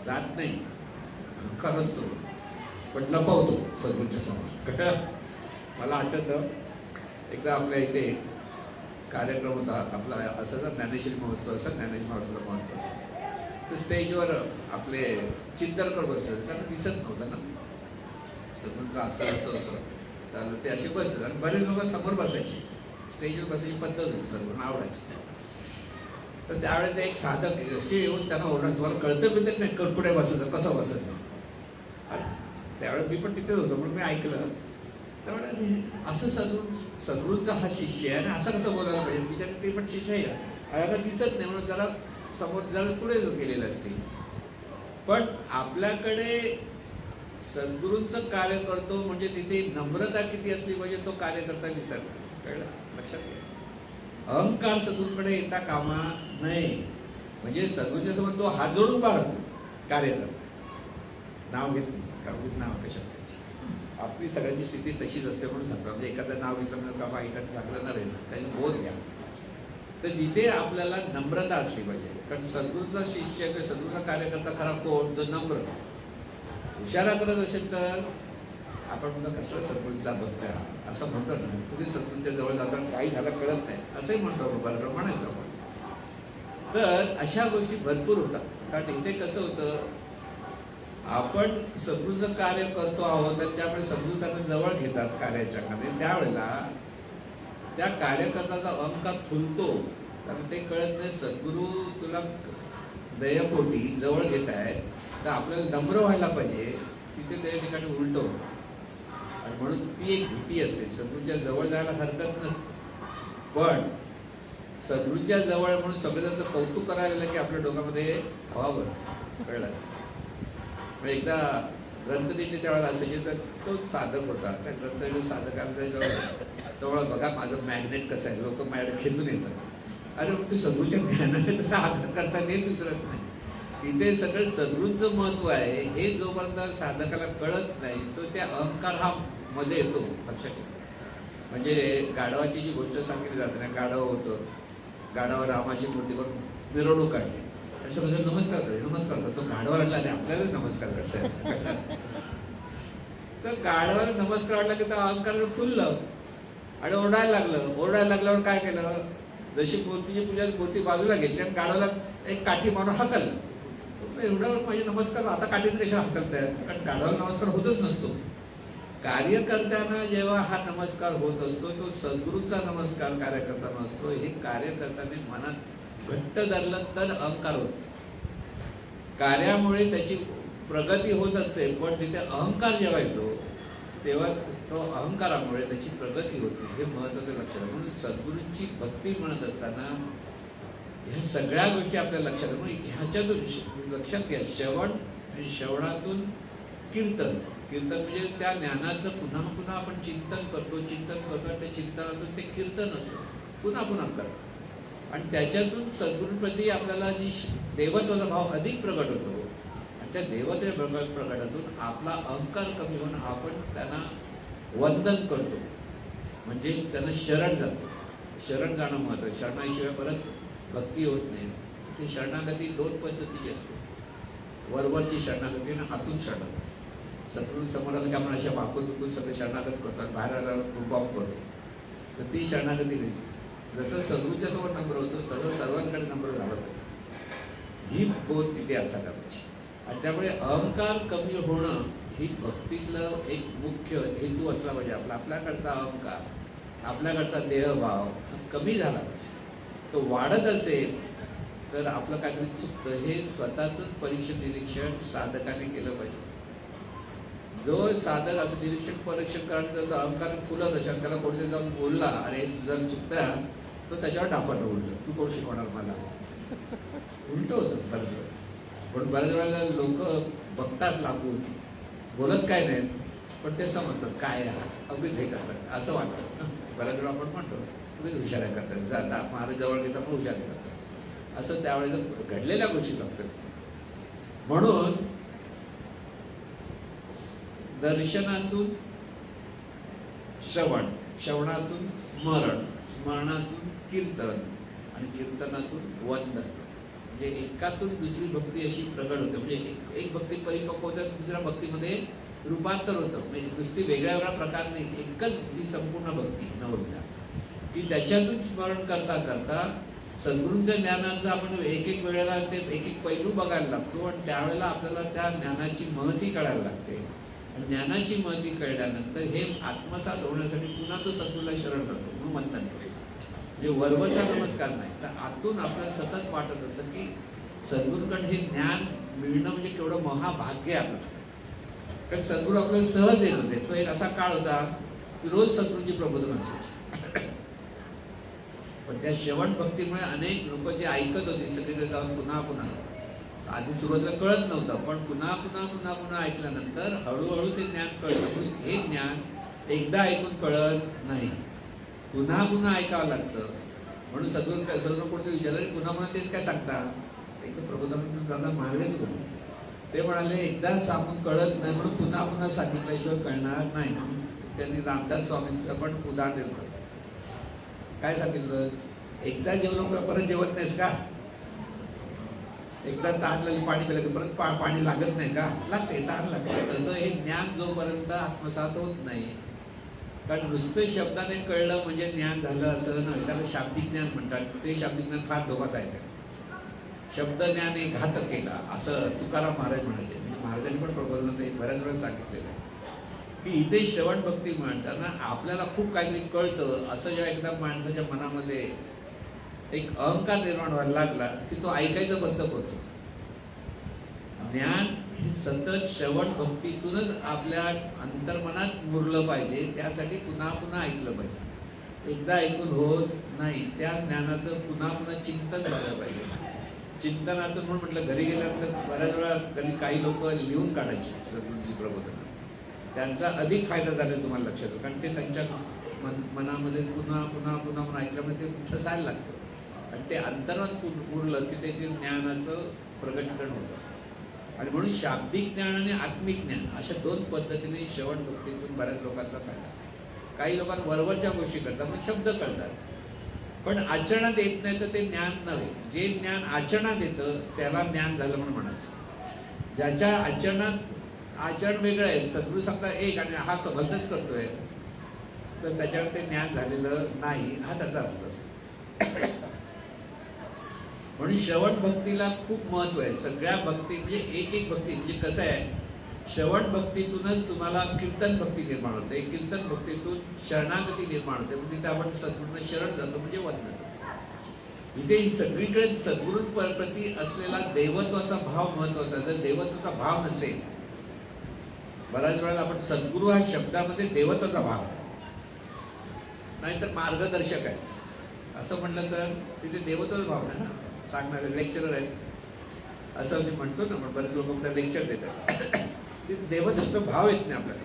जात नाही, अहंकार असतो पण लपवतो सद्गुरूंच्या समोर. मला आठवतं एकदा आपल्या इथे कार्यक्रम होता आपला, असाच ज्ञानेश्वरी महोत्सव, असा ज्ञानेश्वरी महोत्सव. तर स्टेजवर आपले चिंतनकर बसले होते, त्यांना दिसत नव्हतं ना सद्गुरूंचं असं असं होतं, तर ते असे बसले आणि बरेच लोक समोर बसायचे, स्टेजवर बसायची पद्धत होती, सद्गुरूंना आवडायची. तर त्यावेळेस एक साधक असे येऊन त्यांना ओरडत, तुम्हाला कळतं बिलत नाही कुठे बसायचं, कसं बसायचं. त्यावेळेस मी पण तिथेच होतो म्हणून मी ऐकलं. त्यावेळेस असं सद्गुरूंचा हा शिष्य आहे आणि असं कसं बोलायला पाहिजे, बिचारे ते पण शिष्य आहे, आयाला दिसत नाही म्हणून जरा समोर जरा पुढे गेलेलं असते. पण आपल्याकडे सद्गुरूंचं कार्य करतो म्हणजे तिथे नम्रता किती असली म्हणजे तो कार्यकर्ता दिसत. कळलं, लक्षात घ्या. अहंकार सद्गुरूंकडे येता कामा नये. म्हणजे सद्गुरूंच्या समोर तो हात जोडून उभा राहतो कार्यकर्ता, नाव घेत नाही, कारण नाव कशात आपली सगळ्यांची स्थिती तशीच असते म्हणून सांगतो. म्हणजे एखादं नाव घेतलं म्हणजे का बाईकडे चांगलं न राहील, त्याची बोध घ्या. तर तिथे आपल्याला नम्रता असली पाहिजे, कारण सद्गुरूचा शिष्य किंवा सद्गुरूचा कार्यकर्ता खरा कोण, जो नम्र हुशारा करत असेल तर आपण म्हणतो कसं सद्गुरूचा भक्त असं म्हणतो ना. तुम्ही सद्गुरूच्या जवळ जाताना काही झालं कळत नाही असंही म्हणतो बरोबर म्हणायचं आपण. तर अशा गोष्टी भरपूर होतात. कारण इथे कसं होतं, आपण सद्गुरूचं कार्य करतो आहोत आणि त्यामुळे सद्गुरू त्यांना जवळ घेतात कार्याच्या मध्ये. त्यावेळेला त्या कार्यकर्त्याचा अहंकार फुलतो, कारण ते कळत नाही सद्गुरू तुला दयपोटी जवळ घेत आहेत, तर आपल्याला नम्र व्हायला पाहिजे. तिथे त्या ठिकाणी उलट होतं आणि म्हणून ती एक भीती असते. सद्गुरूच्या जवळ जायला हरकत नसते, पण सद्गुरूच्या जवळ म्हणून सगळेजण कौतुक करायला लागलं की आपल्या डोक्यामध्ये हवावर कळलं. एकदा ग्रंथदिंडी त्यावेळेला असायची, तर तो साधक होता. त्या ग्रंथदिंडी साधकांच्या जवळ बघा माझं मॅग्नेट कसं आहे, लोक माझ्याकडे खेचून येतात. अरे मग तू सद्गुरूच्या ज्ञानाने तर आदर करता हे विसरत नाही. इथे सगळं सद्गुरूंचं महत्व आहे हे जोपर्यंत साधकाला कळत नाही तो त्या अहंकार हा मध्ये येतो. लक्षात घ्या. म्हणजे गाढवाची जी गोष्ट सांगितली जाते ना, गाढव होतं, गाढवावर रामाची मूर्ती करून मिरवणूक काढली, असं म्हणजे नमस्कार करतो, नमस्कार करतो. तो गाढवा वाटला आणि आपल्याला नमस्कार करताय. तर गाढवाला नमस्कार वाटला की त्या अहंकार फुललं आणि ओरडायला लागलं. ओरडायला लागल्यावर काय केलं, जशी मूर्तीची पूजा मूर्ती बाजूला घेतली आणि गाढवाला एक काठी मारून हकललं. एवढा माझे नमस्कार आता काठीत कशा हकलताय, कारण गाढवाला नमस्कार होतच नसतो. कार्यकर्त्यांना जेव्हा हा नमस्कार होत असतो तो सद्गुरूचा नमस्कार कार्यकर्त्यांना असतो. हे कार्यकर्त्यांनी मनात घट्ट धरलं तर अहंकार होतो. कार्यामुळे त्याची प्रगती होत असते, पण तिथे अहंकार जेव्हा येतो तेव्हा तो अहंकारामुळे त्याची प्रगती होते. हे महत्वाचं लक्षात. म्हणून सद्गुरूंची भक्ती म्हणत असताना ह्या सगळ्या गोष्टी आपल्या लक्षात येतात. ह्याच्यातून लक्षात घ्या, श्रवण आणि श्रवणातून कीर्तन. कीर्तन म्हणजे त्या ज्ञानाचं पुन्हा पुन्हा आपण चिंतन करतो. त्या चिंतनातून ते कीर्तन असतं, पुन्हा पुन्हा करतो. आणि त्याच्यातून सद्गुरूंप्रती आपल्याला जी देवत्वाचा भाव अधिक प्रगट होतो. आणि त्या देवतेच्या प्रगटातून आपला अहंकार कमी होऊन आपण त्यांना वंदन करतो, म्हणजे त्यांना शरण जातो. शरण जाणं महत्त्वाचं. शरणाशिवाय परत भक्ती होत नाही. ती शरणागती दोन पद्धतीची असते. वरवरची शरणागती आणि हातून शरणागती. सद्गुरू समोर आलं की आपण अशा वाकून दुखून सगळे शरणागत करतात, बाहेर आल्यावर रुबाब करतो, तर ती शरणागती नाही. जसं सद्गुरूच्या समोर नम्र होतो तसं सर्वांकडे नम्र झालं पाहिजे. ही बोध तिथे असायला पाहिजे. आणि त्यामुळे अहंकार कमी होणं ही भक्तीतलं एक मुख्य हेतू असला पाहिजे. आपल्याकडचा अहंकार, आपल्याकडचा देहभाव कमी झाला पाहिजे. तो वाढत असेल तर आपलं काहीतरी चुकतं. हे स्वतःच परीक्षण निरीक्षण साधकाने केलं पाहिजे. जो साधक असं निरीक्षण परीक्षण करायचं अहंकार फुलत असेल, त्याला कोणीतरी जाऊन बोलला अरे जर चुकता, तो त्याच्यावर डापट उलट, तू कोण शिकवणार मला, उलट होतं बऱ्याच वेळा. पण बऱ्याच वेळेला लोक बघतात लागून, बोलत काय नाहीत, पण ते समजतात काय अगदीच हे करतात असं वाटतं. बऱ्याच वेळा आपण म्हणतो तुम्ही हुशाऱ्या करतात, जाता महाराज जवळ घेता पण हुशारी करतात, असं त्यावेळेला घडलेल्या गोष्टी सांगतात. म्हणून दर्शनातून श्रवण, श्रवणातून स्मरण, स्मरणातून कीर्तन आणि कीर्तनातून वंदन. म्हणजे एकातून दुसरी भक्ती अशी प्रगट होते. म्हणजे एक भक्ती परिपक्व होते, दुसऱ्या भक्तीमध्ये रूपांतर होतं. म्हणजे नुसती वेगळ्या वेगळ्या प्रकारने एकच जी संपूर्ण भक्ती नवविधा की त्याच्यातून स्मरण करता करता सद्गुरूंच्या ज्ञानाचं आपण एक वेळेला ते एक पैलू बघायला लागतो. आणि त्यावेळेला आपल्याला त्या ज्ञानाची महती कळायला लागते. आणि ज्ञानाची महती कळल्यानंतर हे आत्मसात होण्यासाठी पुन्हा तो सद्गुरूला शरण करतो, म्हणून वंदन करतो. म्हणजे वरवरचा नमस्कार नाही, तर आतून आपल्याला सतत वाटत असतं की सद्गुरूकडे हे ज्ञान मिळणं म्हणजे केवढं महाभाग्य आहे आपलं. कारण सद्गुरू आपल्याला सहज देत होते. तो एक असा काळ होता की रोज सद्गुरूंची प्रबोधन असायची. पण त्या श्रवण भक्तीमुळे अनेक लोक जे ऐकत होते सगळीकडे जाऊन पुन्हा पुन्हा, आधी सुरुवातीला कळत नव्हतं, पण पुन्हा पुन्हा पुन्हा पुन्हा ऐकल्यानंतर हळूहळू ते ज्ञान कळतं. हे ज्ञान एकदा ऐकून कळत नाही, पुन्हा पुन्हा ऐकावं लागतं. म्हणून सद्गुरू कोणते विचारलं पुन्हा पुन्हा तेच काय सांगता. एकदा प्रबोधनानंतर महाराज करू ते म्हणाले एकदा सांगून कळत नाही म्हणून पुन्हा पुन्हा सांगितल्याशिवाय कळणार नाही. त्यांनी रामदास स्वामींचं पण उदाहरण दिलं. काय सांगितलं, एकदा जेवलो परत जेवत नाहीस का, एकदा तहान लागली पाणी पिलं की परत पाणी लागत नाही का, लागते, तहान लागते. तसं हे ज्ञान जोपर्यंत आत्मसात होत नाही, कारण नुसतं शब्दाने कळलं म्हणजे ज्ञान झालं असं नाही. त्याला शाब्दिक ज्ञान म्हणतात. ते शाब्दिक ज्ञान फार धोकादायक आहे. शब्द ज्ञाने घात केला असं तुकाराम महाराज म्हणाले. महाराजांनी पण प्रबोधनात बऱ्याच वेळा सांगितलेलं आहे की इथे श्रवण भक्ती म्हणताना आपल्याला खूप काहीतरी कळतं. असं जेव्हा एकदा माणसाच्या मनामध्ये एक अहंकार निर्माण व्हायला लागला की तो ऐकायचं बंद करतो. ज्ञान हे सतत श्रवण भक्तीतूनच आपल्या अंतर्मनात मुरलं पाहिजे. त्यासाठी पुन्हा पुन्हा ऐकलं पाहिजे. एकदा ऐकून होत नाही, त्या ज्ञानाचं पुन्हा पुन्हा चिंतन झालं पाहिजे. चिंतनातून म्हणून म्हटलं घरी गेल्यानंतर बऱ्याच वेळा कधी काही लोक लिहून काढायचे सद्गुरूंची प्रबोधन. त्यांचा अधिक फायदा झाला तुम्हाला लक्षात येतो, कारण ते त्यांच्या मनामध्ये पुन्हा पुन्हा पुन्हा पुन्हा ऐकल्यामुळे ते ठसायला लागतं. आणि ते अंतर्मन उरलं की त्याचे ज्ञानाचं प्रगटीकरण होतं. आणि म्हणून शाब्दिक ज्ञान आणि आत्मिक ज्ञान अशा दोन पद्धतीने श्रवण भक्तीतून बऱ्याच लोकांचा फायदा. काही लोकांना वरवरच्या गोष्टी करतात, मग शब्द कळतात, पण आचरणात येत नाही तर ते ज्ञान नव्हे. जे ज्ञान आचरणात येतं त्याला ज्ञान झालं म्हणून म्हणायचं. ज्याच्या आचरण वेगळं आहे, सद्गुरू सांगता एक आणि हा भलतच करतोय, तर त्याच्यावर ते ज्ञान झालेलं नाही, हा त्याचा अर्थ. म्हणून श्रवण भक्तीला खूप महत्व आहे. सगळ्या भक्ती म्हणजे एक एक भक्ती म्हणजे कसं आहे, श्रवण भक्तीतूनच तुम्हाला कीर्तन भक्ती निर्माण होते, कीर्तन भक्तीतून शरणागती निर्माण होते, म्हणजे तिथे आपण सद्गुरूंना शरण जातो म्हणजे वंदन. इथे सगळीकडे सद्गुरूंप्रती असलेला देवत्वाचा भाव महत्वाचा. जर देवत्वाचा भाव नसेल, बऱ्याच वेळेला आपण सद्गुरू हा शब्दामध्ये देवत्वाचा भाव नाहीतर मार्गदर्शक आहे असं म्हटलं तर तिथे देवत्वाचा भाव नाही ना. सांगणारे लेक्चरर आहेत असं म्हणजे म्हणतो ना, पण बरेच लोक आपल्याला लेक्चर देतात तिथे देवत्वाचा भाव येत नाही आपल्याला.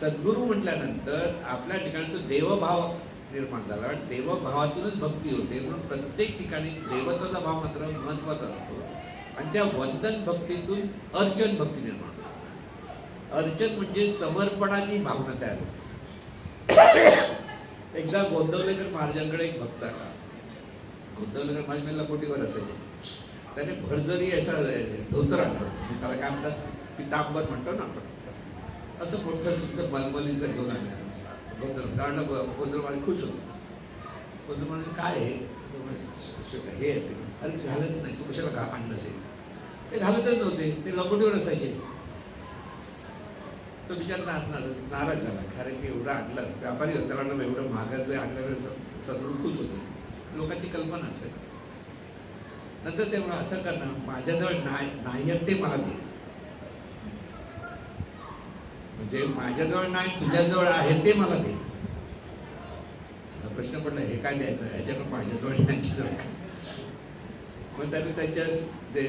सद्गुरू म्हटल्यानंतर आपल्या ठिकाणी तो देवभाव निर्माण झाला. देवभावातूनच भक्ती होते, म्हणून प्रत्येक ठिकाणी देवत्वाचा भाव मात्र महत्वाचा असतो. आणि त्या वंदन भक्तीतून अर्चन भक्ती निर्माण होते. अर्चन म्हणजे समर्पणाची भावना तयार होते. एकदा गोंदवलेकर महाराजांकडे एक भक्त आला. गोंदवलेकर महाराज मला कोटीवर असायचे. त्याने भरजरी असा धोतर आणलं, त्याला काय म्हणतात पितांबर म्हणतो ना आपण, असं मोठं सुद्धा मलमलीचं घेऊन आणलं. कारण गोंधळ खुश होतो. गोंधळ म्हणजे काय आहे हे, अरे घालत नाही तू कशाला आणलं असेल. ते घालतच नव्हते, ते लंगोटीवर असायचे. तो बिचारा नाराज झाला, कारण की एवढं आणलं व्यापारी होता, एवढं महागाचं आणलं सगळं खुश होते. लोकांची कल्पना असते. नंतर ते असं करणं, माझ्याजवळ नाही ते मला दे, म्हणजे माझ्याजवळ नाही तुझ्याजवळ आहे ते मला दे. प्रश्न पडला हे काय द्यायचं, ह्याच्याकडे माझ्याजवळ त्यांच्याजवळ. मग त्याने त्यांच्या जे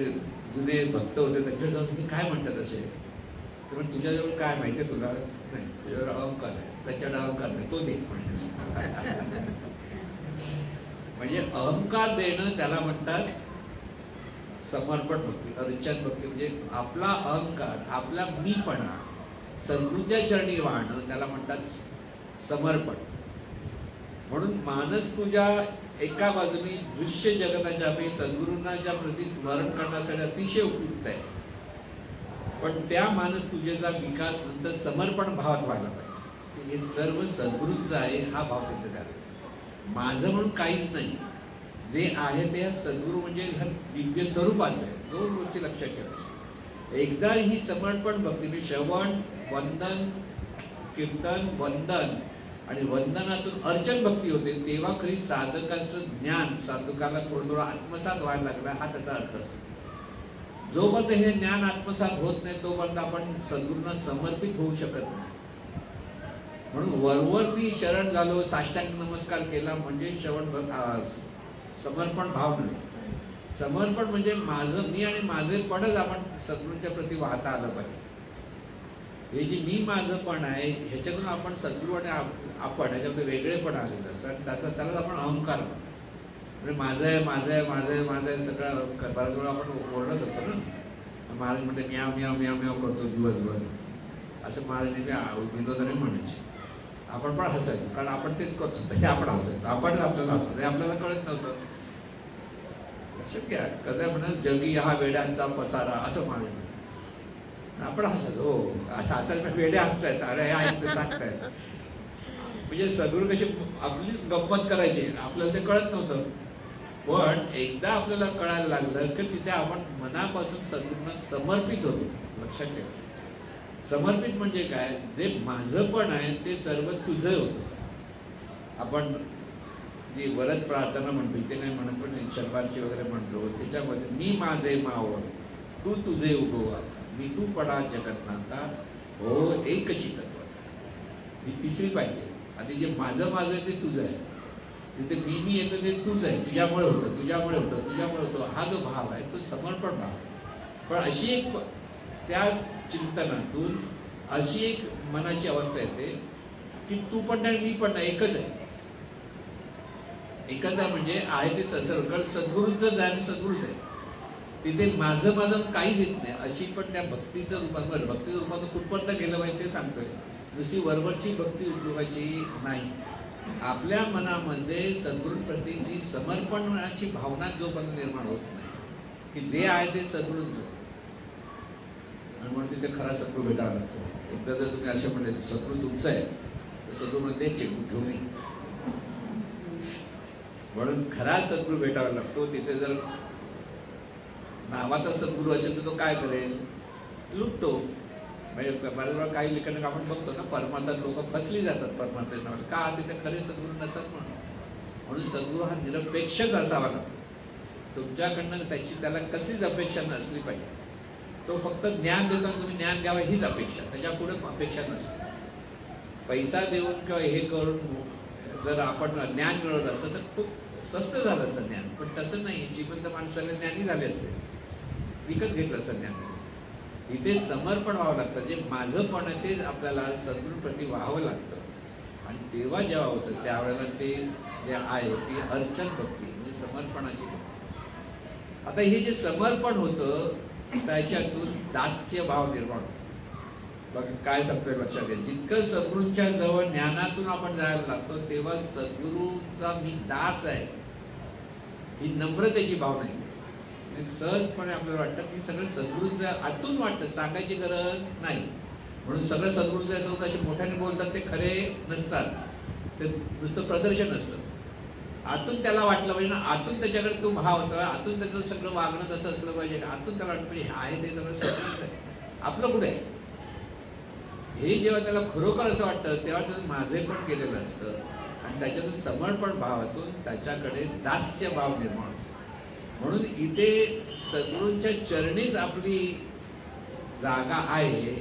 जुने भक्त होते त्यांच्याजवळ तुम्ही काय म्हणतात असे, पण तुझ्याजवळ काय माहिती आहे तुला, नाही तुझ्यावर अहंकार आहे, त्याच्याकडे अहंकार नाही तो दे. म्हणजे अहंकार देणं त्याला म्हणतात समर्पण भक्ती, अर्चन भक्ती. म्हणजे आपला अहंकार, आपला मीपणा सद्गुरूच्या चरणी वाहणं त्याला म्हणतात समर्पण. म्हणून मानस पूजा एका बाजूने दृश्य जगताच्या सद्गुरूंच्या प्रती स्मरण करण्यासाठी अतिशय उपयुक्त आहे. पण त्या मानस पूजेचा विकास नंतर समर्पण भावात व्हायला पाहिजे. हे सर्व सद्गुरूंचं आहे हा भाव तिथे द्यावा. माझं म्हणून काहीच नाही, जे आहे ते सद्गुरू म्हणजे ह्या दिव्य स्वरूपाचं आहे. दोन गोष्टी लक्षात ठेवा. एकदा ही समर्पण भक्ती, श्रवण, वंदन, कीर्तन, वंदन आणि वंदनातून अर्चन भक्ती होते, तेव्हा खरी साधकांचं ज्ञान साधकाला थोडं थोडं आत्मसात व्हायला लागला हा त्याचा अर्थ असतो. जोपर्यंत हे ज्ञान आत्मसात होत नाही तोपर्यंत आपण सद्गुरूंना समर्पित होऊ शकत नाही. म्हणून वरवर मी शरण झालो, साष्टांग नमस्कार केला म्हणजे श्रवण समर्पण भाव नाही. समर्पण म्हणजे माझं मी आणि माझेपणच आपण सद्गुरूंच्या प्रती वाहता आलं पाहिजे. हे जे मी माझं पण आहे ह्याच्यातून आपण सद्गुरू आणि आपण ह्याच्यामध्ये वेगळेपण आलेलं असतं आणि त्यालाच आपण अहंकार म्हणजे माझं आहे माझं आहे माझं आहे माझं आहे सगळं बऱ्याच वेळा आपण ओरडत असतो ना. महाराज म्हणते म्याव म्याव म्याव म्याव करतो दिवसभर, असं महाराज विनोदाने म्हणायचे. आपण पण हसायचो, कारण आपण तेच करतो ते आपण हसायचो, आपण आपल्याला हसायचं, हे आपल्याला कळत नव्हतं. शक्य आहे कदा म्हणत जगी हा वेड्यांचा पसारा असं महाराज आपण हसत हो आता वेडे हसतायत, अरे हे ऐकत सांगतायत. म्हणजे सद्गुरू कशी आपली गंमत करायची आपल्याला ते कळत नव्हतं. पण एकदा आपल्याला कळायला लागलं की तिथे आपण मनापासून सद्गुरूंना समर्पित होतो. लक्षात ठेवा, समर्पित म्हणजे काय, जे माझं पण आहे ते सर्व तुझं होतं. आपण जी वरद प्रार्थना म्हणतो ते नाही म्हणत, पण शर्मांची वगैरे म्हणतो त्याच्यामध्ये मी माझे मावळ तू तुझे उगवा, मी तू पडा जगन्नाथा हो एकची तत्व. ही तिसरी पाहिजे. आधी जे माझं माझं ते तुझं आहे, तिथे मी येतं ते तुझ आहे, तुझ्यामुळे होतं तुझ्यामुळे होतं तुझ्यामुळे होतं, हा जो भाव आहे तो समर्पण भाव. पण अशी एक त्या चिंतनातून अशी एक मनाची अवस्था येते की तू पण नाही मी पण नाही, एकच आहे. एकच आहे म्हणजे आहे ते सगळं सद्गुरूंचंच आहे आणि सद्गुरूच आहे. तिथे माझं माझं काहीच येत नाही. अशी पण त्या भक्तीचं रूपांतर भक्तीचं रूपांतर कुठपर्यंत गेलं पाहिजे ते सांगतोय. नुसती वरवरची भक्ती उपयोगाची नाही. आपल्या मनामध्ये सद्गुरूंप्रती जी समर्पणाची भावना जोपर्यंत निर्माण होत नाही की जे आहे ते सद्गुरूंचं, आणि म्हणून तिथे खरा सद्गुरू भेटावा लागतो. एकदा जर तुम्ही असे म्हणले सद्गुरू तुमचं आहे तर सद्गुरू म्हणते चेकबुक घेऊन ये. म्हणून खरा सद्गुरू भेटावा लागतो. तिथे जर नावाचा सद्गुरू असेल तर तो काय करेल? लुटतो. म्हणजे बऱ्याच वेळा काही ठिकाणी आपण बघतो ना, परमार्थात लोक फसली जातात परमार्थाच्या नावाने. का? तिथे खरे सद्गुरू नसतात म्हणून सद्गुरू हा निरपेक्षच असावा लागतो. तुमच्याकडनं त्याला कसलीच अपेक्षा नसली पाहिजे. तो फक्त ज्ञान देतो आणि तुम्ही ज्ञान द्यावं हीच अपेक्षा, त्याच्या पुढे अपेक्षा नसते. पैसा देऊन किंवा हे करून जर आपण ज्ञान मिळवलं असतं तर खूप स्वस्त झालं असतं ज्ञान. पण तसं नाही. जिवंत माणसाला ज्ञानी झाले असते, विकत घेतलं असतं ज्ञान. इथे समर्पण व्हावं लागतं. जे माझं पण आहे तेच आपल्याला सद्गुरूप्रती व्हावं लागतं. आणि तेव्हा जेव्हा होतं त्यावेळेला ते जे आहे ती अर्चन भक्ती म्हणजे समर्पणाची भक्ती. आता हे जे समर्पण होतं त्याच्यातून दास्य भाव निर्माण होतो. बघा काय सांगतोय लक्षात घ्या. जितकं सद्गुरूंच्या जवळ ज्ञानातून आपण जायला लागतो तेव्हा सद्गुरूचा मी दास आहे ही नम्रतेची भावना आहे. सहजपणे आपल्याला वाटतं की सगळं सद्गुरूचं आतून वाटतं, सांगायची गरज नाही. म्हणून सगळं सद्गुरूचं असं त्याचे मोठ्याने बोलतात ते खरे नसतात, ते नुसतं प्रदर्शन असतं. आतून त्याला वाटलं पाहिजे ना, आतून त्याच्याकडे तो भाव असला, आतून त्याचं सगळं वागणं तसं असलं पाहिजे, आतून त्याला वाटलं पाहिजे आहे ते सगळं सद्गुरूच आहे, आपलं कुठे आहे. हे जेव्हा त्याला खरोखर असं वाटतं तेव्हा त्याचं माझे पण केलेलं असतं आणि त्याच्यातून समर्पण भावातून त्याच्याकडे दास्य भाव निर्माण होतो. म्हणून इथे सद्गुरूंच्या चरणीच आपली जागा आहे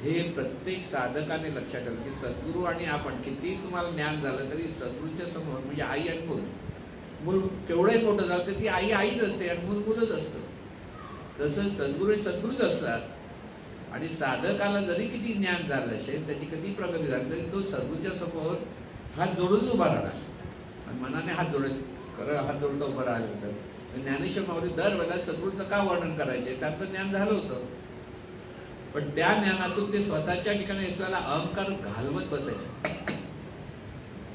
हे प्रत्येक साधकाने लक्षात ठेवलं की सद्गुरू आणि आपण किती तुम्हाला ज्ञान झालं तरी सद्गुरूच्या समोर म्हणजे आई आणि मूल केवढंही मोठं झालं तर ती आई आईच असते आणि मूल मूलच असतं. तसं सद्गुरू सद्गुरूच असतात आणि साधकाला जरी किती ज्ञान झालं असेल त्याची कधी प्रगती झाली तरी तो सद्गुरूच्या समोर हात जोडून उभा राहणार आणि मनाने हात जोडेल. खरं हात जोडून उभं राहिलं तर ज्ञानेश्वर माऊली दरवेळेला सद्गुरूचं का वर्णन करायचे? त्यांचं ज्ञान झालं होतं पण त्या ज्ञानातून ते स्वतःच्या ठिकाणी असलेला अहंकार घालवत बसायचे.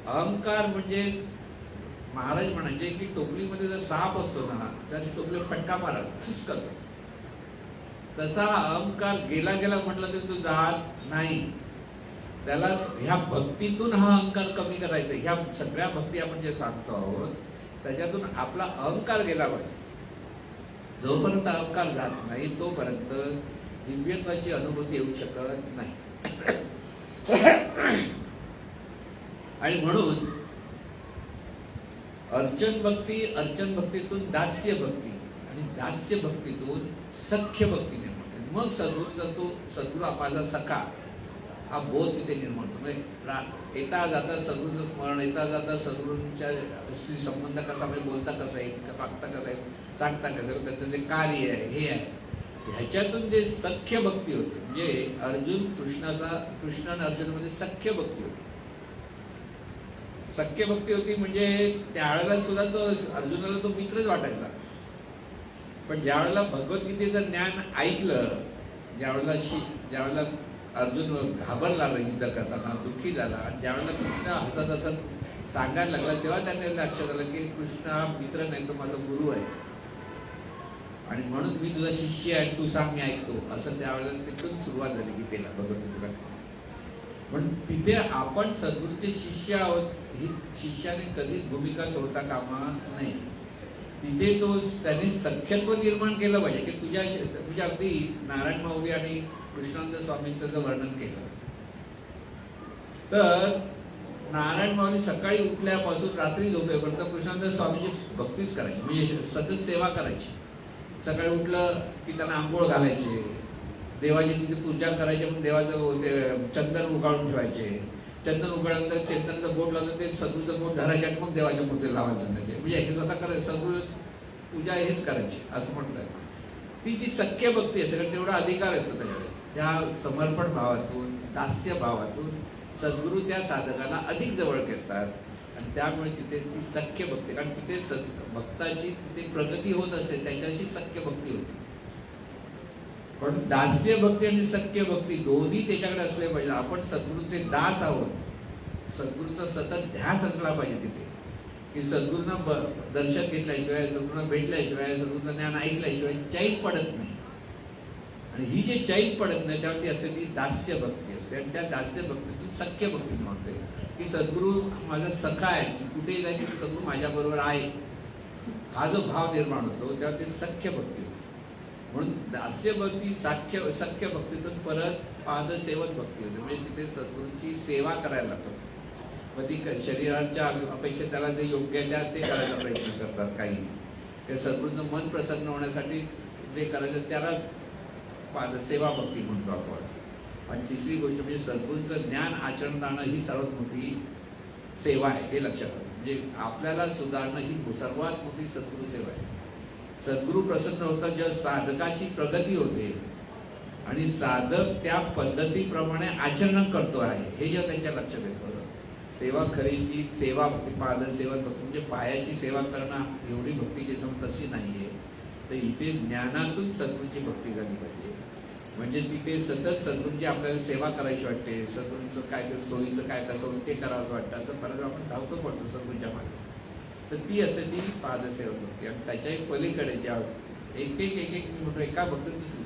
अहंकार म्हणजे महाराज म्हणायचे की टोपलीमध्ये जर साप असतो ना तर टोपली फटका मारा फुस करतो. तसा अहंकार गेला गेला म्हटलं तरी तो जात नाही. त्याला ह्या भक्तीतून हा अहंकार कमी करायचा. ह्या सगळ्या भक्ती आपण जे सांगतो आहोत त्याच्यातून आपला अहंकार गेला पाहिजे. जोपर्यंत अहंकार जात नाही तोपर्यंत दिव्यत्वाची अनुभूती येऊ शकत नाही. आणि म्हणून अर्चन भक्तीतून दास्य भक्ती आणि दास्य भक्तीतून सख्य भक्ती निर्माण. मग सद्गुरू आपला सखा हा बोध तिथे निर्माण होतो. म्हणजे येता जाता सद्गुरूचं स्मरण, येता जाता सद्गुरूंच्या संबंध कसा म्हणजे बोलता कसा आहे, वागता कसा आहे, सांगता कसं आहे, त्याचं जे कार्य आहे हे आहे. ह्याच्यातून जे सख्य भक्ती होती म्हणजे कृष्ण आणि अर्जुनमध्ये सख्य भक्ती होती. सख्य भक्ती होती म्हणजे त्यावेळेला सुद्धा तो अर्जुनाला तो मित्रच वाटायचा. पण ज्यावेळेला भगवद्गीतेचं ज्ञान ऐकलं, ज्यावेळेला अर्जुन घाबरला युद्ध करताना, दुःखी झाला आणि ज्यावेळेला कृष्ण हसत हसत सांगायला लागला तेव्हा त्यांनी लक्षात आलं की कृष्ण हा मित्र नाही तो माझा गुरु आहे आणि म्हणून मी तुझा शिष्य आहे, तू सांग मी ऐकतो. असं त्यावेळेला तिथून सुरुवात झाली गीतेला, भगवद्गीतेला. म्हणून तिथे आपण सद्गुरूचे शिष्य आहोत ही शिष्याने कधीच भूमिका सोडता कामा नाही. तिथे त्यांनी सख्यत्व निर्माण केलं पाहिजे की तुझ्या अगदी नारायण माऊली आणि कृष्णानंद स्वामींचं जर वर्णन केलं तर नारायण माऊली सकाळी उठल्यापासून रात्री झोपेपर्यंत कृष्णानंद स्वामीची भक्तीच करायची, म्हणजे सतत सेवा करायची. सकाळी उठलं की त्यांना आंघोळ घालायचे, देवाची तिथे पूजा करायची, पण देवाचं चंदन उगाळून ठेवायचे. चंदन उगाळल्यानंतर चंदनाचं बोट लावलं ते सद्गुरूचं बोट धरायचे आणि मग देवाच्या मूर्तीला लावायचं. म्हणजे हे स्वतः करायचं, सद्गुरू पूजा हेच करायची असं म्हणतात. ती जी सख्य भक्ती असते कारण तेवढा अधिकार येतो त्याच्याकडे. त्या समर्पण भावातून दास्य भावातून सद्गुरू त्या साधकाला अधिक जवळ करतात आणि त्यामुळे तिथे ती सख्य भक्ती, कारण तिथे भक्ताची तिथे प्रगती होत असते त्याच्याशी सख्य भक्ती होती. पण दास्य भक्ती आणि सख्य भक्ती दोन्ही त्याच्याकडे असले पाहिजे. आपण सद्गुरूचे दास आहोत, सद्गुरूचा सतत ध्यास असला पाहिजे तिथे की सद्गुरूंना दर्शन घेतल्याशिवाय, सद्गुरूंना भेटल्याशिवाय, सद्गुरूचं ज्ञान ऐकल्याशिवाय चैन पडत नाही. आणि ही जी चैन पडत नाही त्यावरती असते ती दास्य भक्ती असते आणि त्या दास्य भक्तीतून सख्य भक्ती म्हणते की सद्गुरू माझा सखा आहे, कुठेही जायचं की सद्गुरू माझ्याबरोबर आहे, हा जो भाव निर्माण होतो तेव्हा ते सख्य भक्ती होते. म्हणून दास्य भक्ती सख्य भक्तीतून परत पादसेवक भक्ती होते. म्हणजे तिथे सद्गुरूंची सेवा करायला लागतात. मग ती शरीराच्या अपेक्षा त्याला जे योग्य आहे त्या ते करायचा प्रयत्न करतात काही. ते सद्गुरूंचं मन प्रसन्न होण्यासाठी जे करायचं त्याला पादसेवा भक्ती म्हणतो आपण. आणि तिसरी गोष्ट म्हणजे सद्गुरूंचं ज्ञान आचरण आणणं ही सर्वात मोठी सेवा आहे, हे लक्षात ठेवा. म्हणजे आपल्याला सुधारणं ही सर्वात मोठी सद्गुरू सेवा आहे. सद्गुरू प्रसन्न होतात जेव्हा साधकाची प्रगती होते आणि साधक त्या पद्धतीप्रमाणे आचरण करतो आहे, हे जेव्हा त्यांच्या लक्षात येतं. सेवा खरी ती सेवा भक्ती, पादसेवा भक्ती म्हणजे पायाची सेवा करणं एवढी भक्तीची समज तशी नाहीये. तर इथे ज्ञानातून सद्गुरूंची भक्ती झाली पाहिजे. म्हणजे तिथे सतत सद्गुरूंची आपल्याला सेवा करायची वाटते. सद्गुरूंचं काय ते सोयीचं काय कसं ते करावंसं वाटतं. असं परत आपण धावतो पडतो सद्गुरूंच्या मागे. तर ती असते ती पादसेवा भक्ती. आणि त्याच्या पलीकडे ज्या एक म्हणतो एका भक्ती दुसरी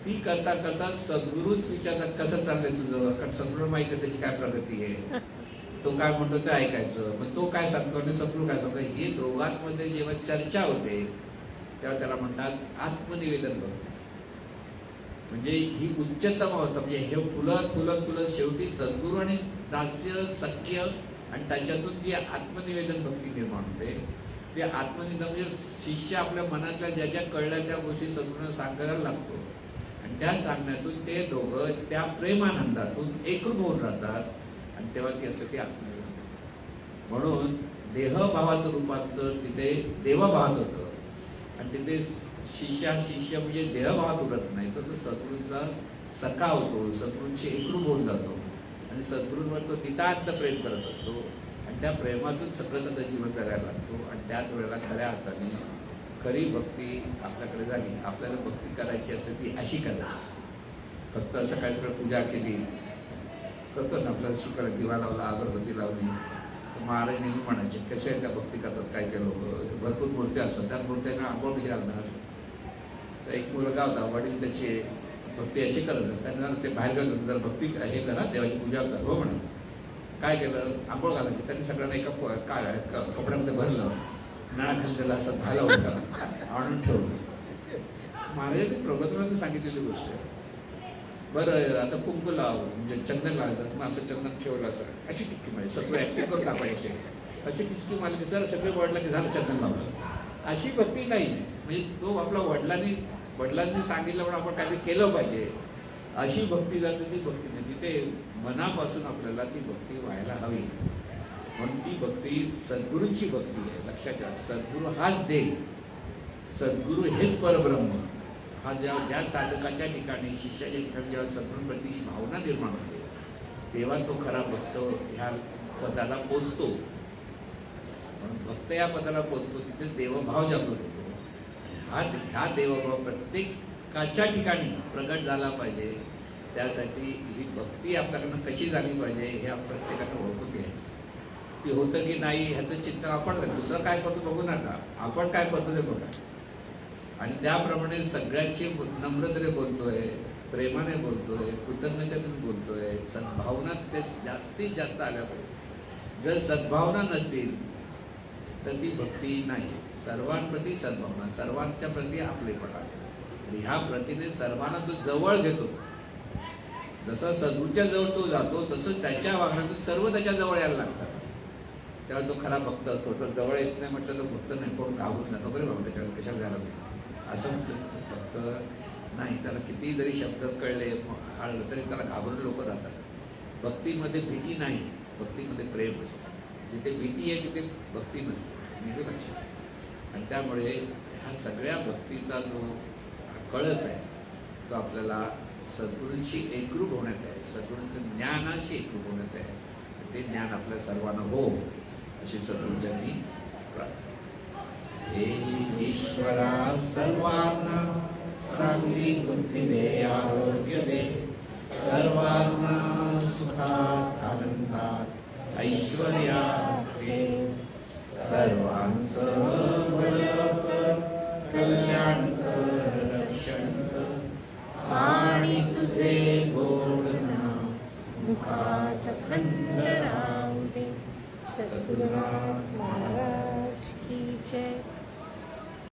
ती करता करता सद्गुरूच विचारतात कसं चाललंय तुझं. कारण सद्गुरू माहिती आहे त्याची काय प्रगती आहे. तो काय म्हणतो ते ऐकायचं. मग तो काय सांगतो आणि सद्गुरू काय सांगतो. हे दोघांमध्ये जेव्हा चर्चा होते तेव्हा त्याला म्हणतात आत्मनिवेदन भक्ती. म्हणजे ही उच्चतम अवस्था. म्हणजे हे फुलत फुलत फुलत शेवटी सद्गुरू आणि दास्य सख्य आणि त्याच्यातून जी आत्मनिवेदन भक्ती निर्माण होते. ते आत्मनिवेदन म्हणजे शिष्य आपल्या मनातल्या ज्या ज्या कळल्या त्या गोष्टी सद्गुरूंना सांगायला लागतो. आणि त्या सांगण्यातून ते दोघं त्या प्रेमानंदातून एकरूप होऊन राहतात. आणि तेव्हा ती असं ते आत्मनिवेदन. म्हणून देहभावाचं रूपांतर तिथे देवभावात होतं. आणि तिथे शिष्य म्हणजे देहभावात उरत नाही तर तो सद्गुरूंचा सखा होतो. सद्गुरूंशी एकरूप होऊन जातो. आणि सद्गुरूंवर तो नितांत प्रेम करत असतो. आणि त्या प्रेमातून सगळं त्याचं जीवन जगायला लागतो. आणि त्याच वेळेला खऱ्या अर्थाने खरी भक्ती आपल्याकडे झाली. आपल्याला भक्ती करायची असते ती अशी करायची. फक्त सकाळी सकाळी पूजा केली करतो ना आपल्याला शिकायला दिवा लावला अगरबत्ती लावली. महाराज नेहमी म्हणायचे कसे आहे त्या भक्ती करतात काय काय लोक. भरपूर मूर्त्या असतात त्या मूर्त्यांना आंघोळ कशी घालणार. तर एक मुलगा होता वडील त्याची भक्ती अशी करत त्यांना ते बाहेर गेलं जर भक्ती हे करा देवाची पूजा करा. हो म्हणा काय केलं आंघोळ घालायची. त्यांनी सगळ्यांना एका काय कपड्यामध्ये भरलं नळाखाली त्याला असं झालं होतं आणून ठेवलं. महाराजांनी प्रबोधनाने सांगितलेली गोष्ट आहे. बरं आता कुंकू लाव म्हणजे चंदन लावायचं. मग असं चंदन ठेवलं असं अशी टिक्की मारली. सगळं ऍक्टिव्ह करून दाखवायचे अशी टिचकी मारली की जर सगळे वडलं की झालं चंदन लावलं. अशी भक्ती नाही. म्हणजे तो आपला वडिलांनी सांगितलं म्हणून आपण काहीतरी केलं पाहिजे अशी भक्ती जाते ती भक्ती नाही. तिथे मनापासून आपल्याला ती भक्ती व्हायला हवी. म्हणून ती भक्ती सद्गुरूंची भक्ती आहे. लक्षात घ्या सद्गुरू हाच देव. सद्गुरू हेच परब्रह्म. हा ज्या साधकाच्या ठिकाणी शिष्याच्या ठिकाणी जेव्हा सद्गुरूंप्रती भावना निर्माण होते तेव्हा तो खरा भक्त ह्या पदाला पोचतो. म्हणून भक्त या पदाला पोचतो तिथे देवभाव जागृत होतो. हा देवभाव प्रत्येकाच्या ठिकाणी प्रगट झाला पाहिजे. त्यासाठी ही भक्ती आपल्याकडनं कशी झाली पाहिजे हे आपण प्रत्येकानं ओळखून घ्यायचं. ती होतं की नाही ह्याचं चिंतन आपण दुसरं काय करतो बघू नका. आपण काय करतो ते बघा. आणि त्याप्रमाणे सगळ्यांची नम्रतेने बोलतोय, प्रेमाने बोलतोय, कृतज्ञतेतून बोलतोय. सद्भावना ते जास्तीत जास्त आल्या पाहिजे. जर सद्भावना नसतील तर ती भक्ती नाही. सर्वांप्रती सद्भावना, सर्वांच्या प्रती आपलेपणा. आणि ह्या प्रतीने सर्वांना तो जवळ घेतो. जसं सद्गुरूच्या जवळ तो जातो तसं त्याच्या वागण्यातून सर्व त्याच्या जवळ यायला लागतात. तेव्हा तो खरा भक्त असतो. तो जवळ येत नाही म्हटलं तर भक्त नाही. कोण घाबरून जातो बरे बाबा त्याच्यावर कशाला झाला नाही असं म्हटलं. भक्त नाही त्याला किती जरी शब्द कळले आळलं तरी त्याला घाबरून लोक जातात. भक्तीमध्ये भीती नाही, भक्तीमध्ये प्रेम असतं. जिथे भीती आहे तिथे भक्ती नसते. म्हणजे लक्षात. आणि त्यामुळे ह्या सगळ्या भक्तीचा जो कळस आहे तो आपल्याला सद्गुरूंशी एकरूप होण्यात आहे. सद्गुरूंचं ज्ञानाशी एकरूप होण्यात आहे. ते ज्ञान आपल्या सर्वांना हो अशी सद्गुरूंनी प्रार्थना. हे ईश्वरा सर्वांना चांगली बुद्धी दे, आरोग्य दे. सर्वांना सुखात आनंदात ऐश्वर्यात दे. सर्वांचं भलं कर, कल्याण कर, रक्षण कर. आणि तुझे गोड नाम मुखात खंड राहू दे. सद्गुरुनाथ महाराज की जय.